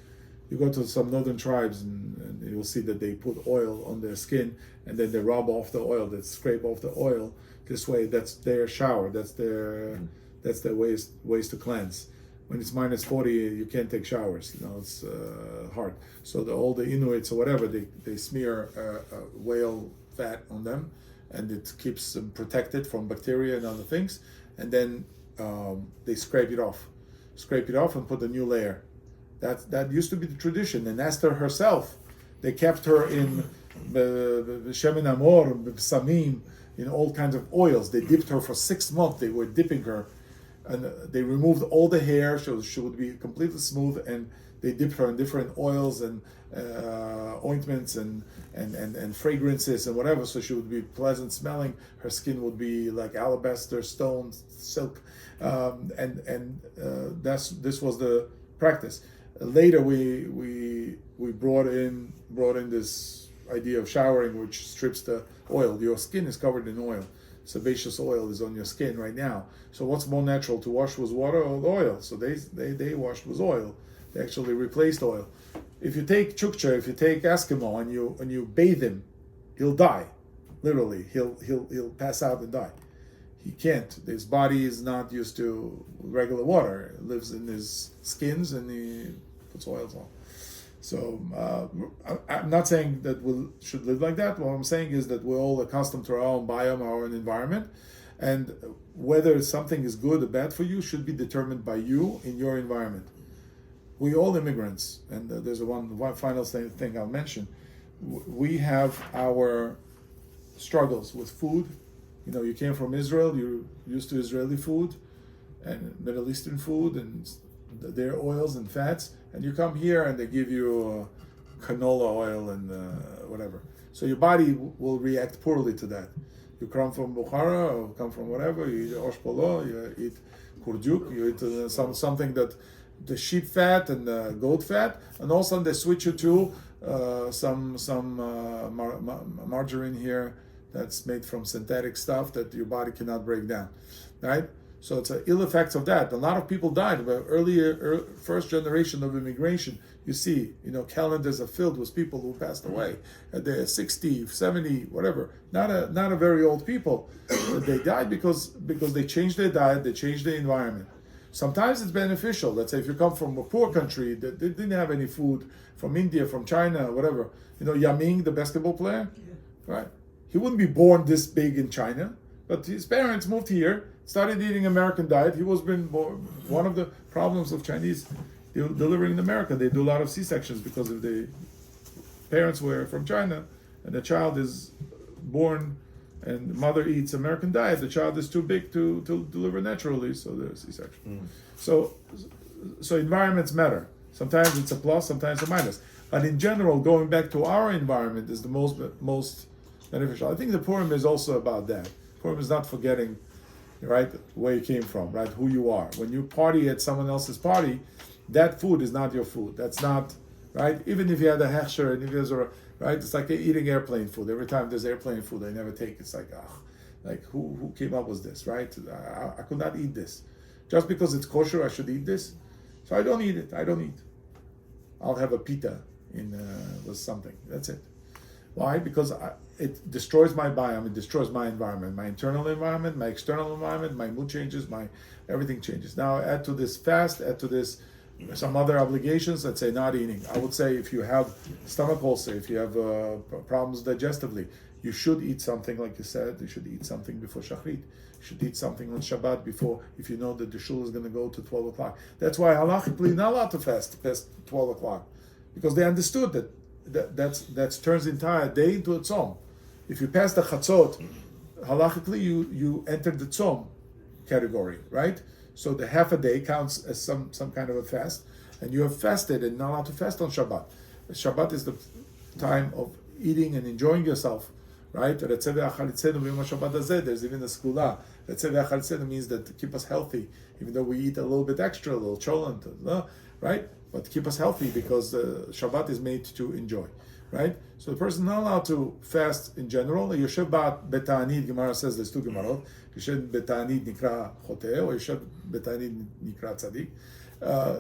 You go to some northern tribes and you'll see that they put oil on their skin and then they rub off the oil, they scrape off the oil. This way, that's their shower. That's their ways to cleanse. When it's minus 40, you can't take showers. It's hard. So all the Inuits or whatever, they smear whale fat on them, and it keeps them protected from bacteria and other things. And then they scrape it off and put a new layer. That used to be the tradition. And Esther herself, they kept her in the Shemen Amor, Samim, in all kinds of oils. They dipped her for 6 months. They were dipping her, and they removed all the hair, so she would be completely smooth. And they dipped her in different oils and ointments and fragrances and whatever, so she would be pleasant smelling. Her skin would be like alabaster, stone, silk, this was the practice. Later, we brought in this idea of showering, which strips the oil. Your skin is covered in oil. Sebaceous oil is on your skin right now. So what's more natural, to wash with water or oil? So they washed with oil. They actually replaced oil. If you take Chukcha, if you take Eskimo and you bathe him, he'll die. Literally, he'll pass out and die. He can't. His body is not used to regular water. It lives in his skins and he puts oils on. So I'm not saying that we should live like that. What I'm saying is that we're all accustomed to our own biome, our own environment, and whether something is good or bad for you should be determined by you in your environment. We all immigrants, and there's one final thing I'll mention. We have our struggles with food. You came from Israel, you're used to Israeli food and Middle Eastern food and their oils and fats, and you come here and they give you canola oil and whatever. So your body will react poorly to that. You come from Bukhara or come from whatever, you eat osh polo, you eat kurdiuk, you eat something that the sheep fat and goat fat, and all of a sudden they switch you to some margarine here that's made from synthetic stuff that your body cannot break down, right? So it's ill effects of that. A lot of people died. But first generation of immigration, you see, calendars are filled with people who passed away at their 60, 70, whatever. Not a very old people. They died because they changed their diet, they changed their environment. Sometimes it's beneficial. Let's say if you come from a poor country that didn't have any food, from India, from China, whatever. Yaming, the basketball player, right? He wouldn't be born this big in China, but his parents moved here, started eating American diet. He was one of the problems of Chinese delivering in America. They do a lot of C-sections because if the parents were from China and the child is born and mother eats American diet, the child is too big to deliver naturally, so there's C-section. So environments matter. Sometimes it's a plus, sometimes a minus. But in general, going back to our environment is the most beneficial. I think the Purim is also about that. Purim is not forgetting, right, where you came from, right, who you are. When you party at someone else's party, that food is not your food. That's not, right? Even if you had a hechsher and if there's right, it's like eating airplane food. Every time there's airplane food, I never take. It's like, who came up with this, right? I could not eat this. Just because it's kosher, I should eat this. So I don't eat it. I don't eat. I'll have a pita with something. That's it. Why? Because it destroys my biome. It destroys my environment, my internal environment, my external environment. My mood changes. Everything changes. Now add to this fast. Add to this some other obligations. Let's say not eating. I would say if you have stomach ulcer, if you have problems digestively, you should eat something. Like you said, you should eat something before Shachrit. You should eat something on Shabbat before, if you know that the shul is going to go to 12 o'clock. That's why halachically not allowed to fast past 12 o'clock, because they understood that turns the entire day into a tzom. If you pass the chatzot, halachically you enter the tzom category, right? So the half a day counts as some kind of a fast, and you have fasted and not allowed to fast on Shabbat. Shabbat is the time of eating and enjoying yourself, right? There's even a skula. Means that to keep us healthy, even though we eat a little bit extra, a little cholent, right? But to keep us healthy, because Shabbat is made to enjoy, right? So the person is not allowed to fast in general. Yoshev betanid, Gemara says there's two Gemarot. Yoshev betanid nikra choteh, or Yoshev betanid nikra tzadik.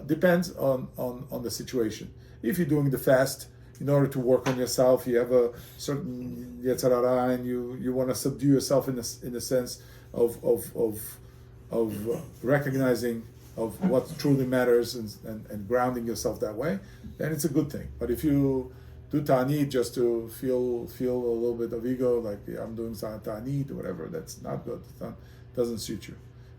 Depends on the situation. If you're doing the fast in order to work on yourself, you have a certain yetzer hara, and you want to subdue yourself in a sense of recognizing of what truly matters and grounding yourself that way, then it's a good thing. But if you do ta'anit just to feel a little bit of ego, like I'm doing ta'anit or whatever, that's not good. Doesn't suit you,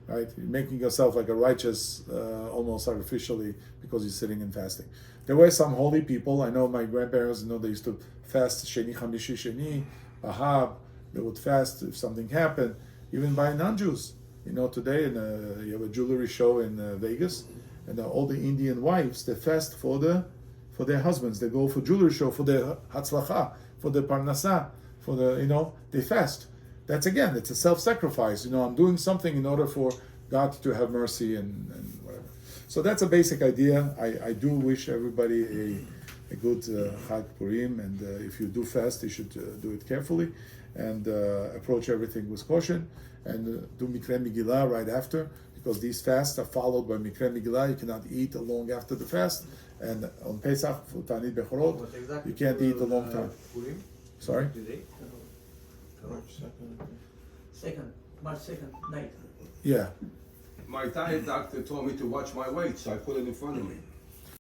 right? You're making yourself like a righteous, almost artificially, because you're sitting and fasting. There were some holy people. I know my grandparents, they used to fast Sheni, Chamishi, Sheni, Bahab. They would fast if something happened, even by non-Jews. Today you have a jewelry show in Vegas, and all the Indian wives, they fast for their husbands. They go for jewelry show for their hatzlacha, for their parnasa, they fast. It's a self-sacrifice. I'm doing something in order for God to have mercy and whatever. So that's a basic idea. I do wish everybody a good Chag Purim, and if you do fast, you should do it carefully and approach everything with caution, and do Mikra Megillah right after, because these fasts are followed by Mikra Megillah. You cannot eat long after the fast, and on Pesach, for Tanit Bechorot, you can't eat a long time. Purim? Sorry? March 2nd night. Yeah. My diet doctor told me to watch my weight, so I put it in front of me.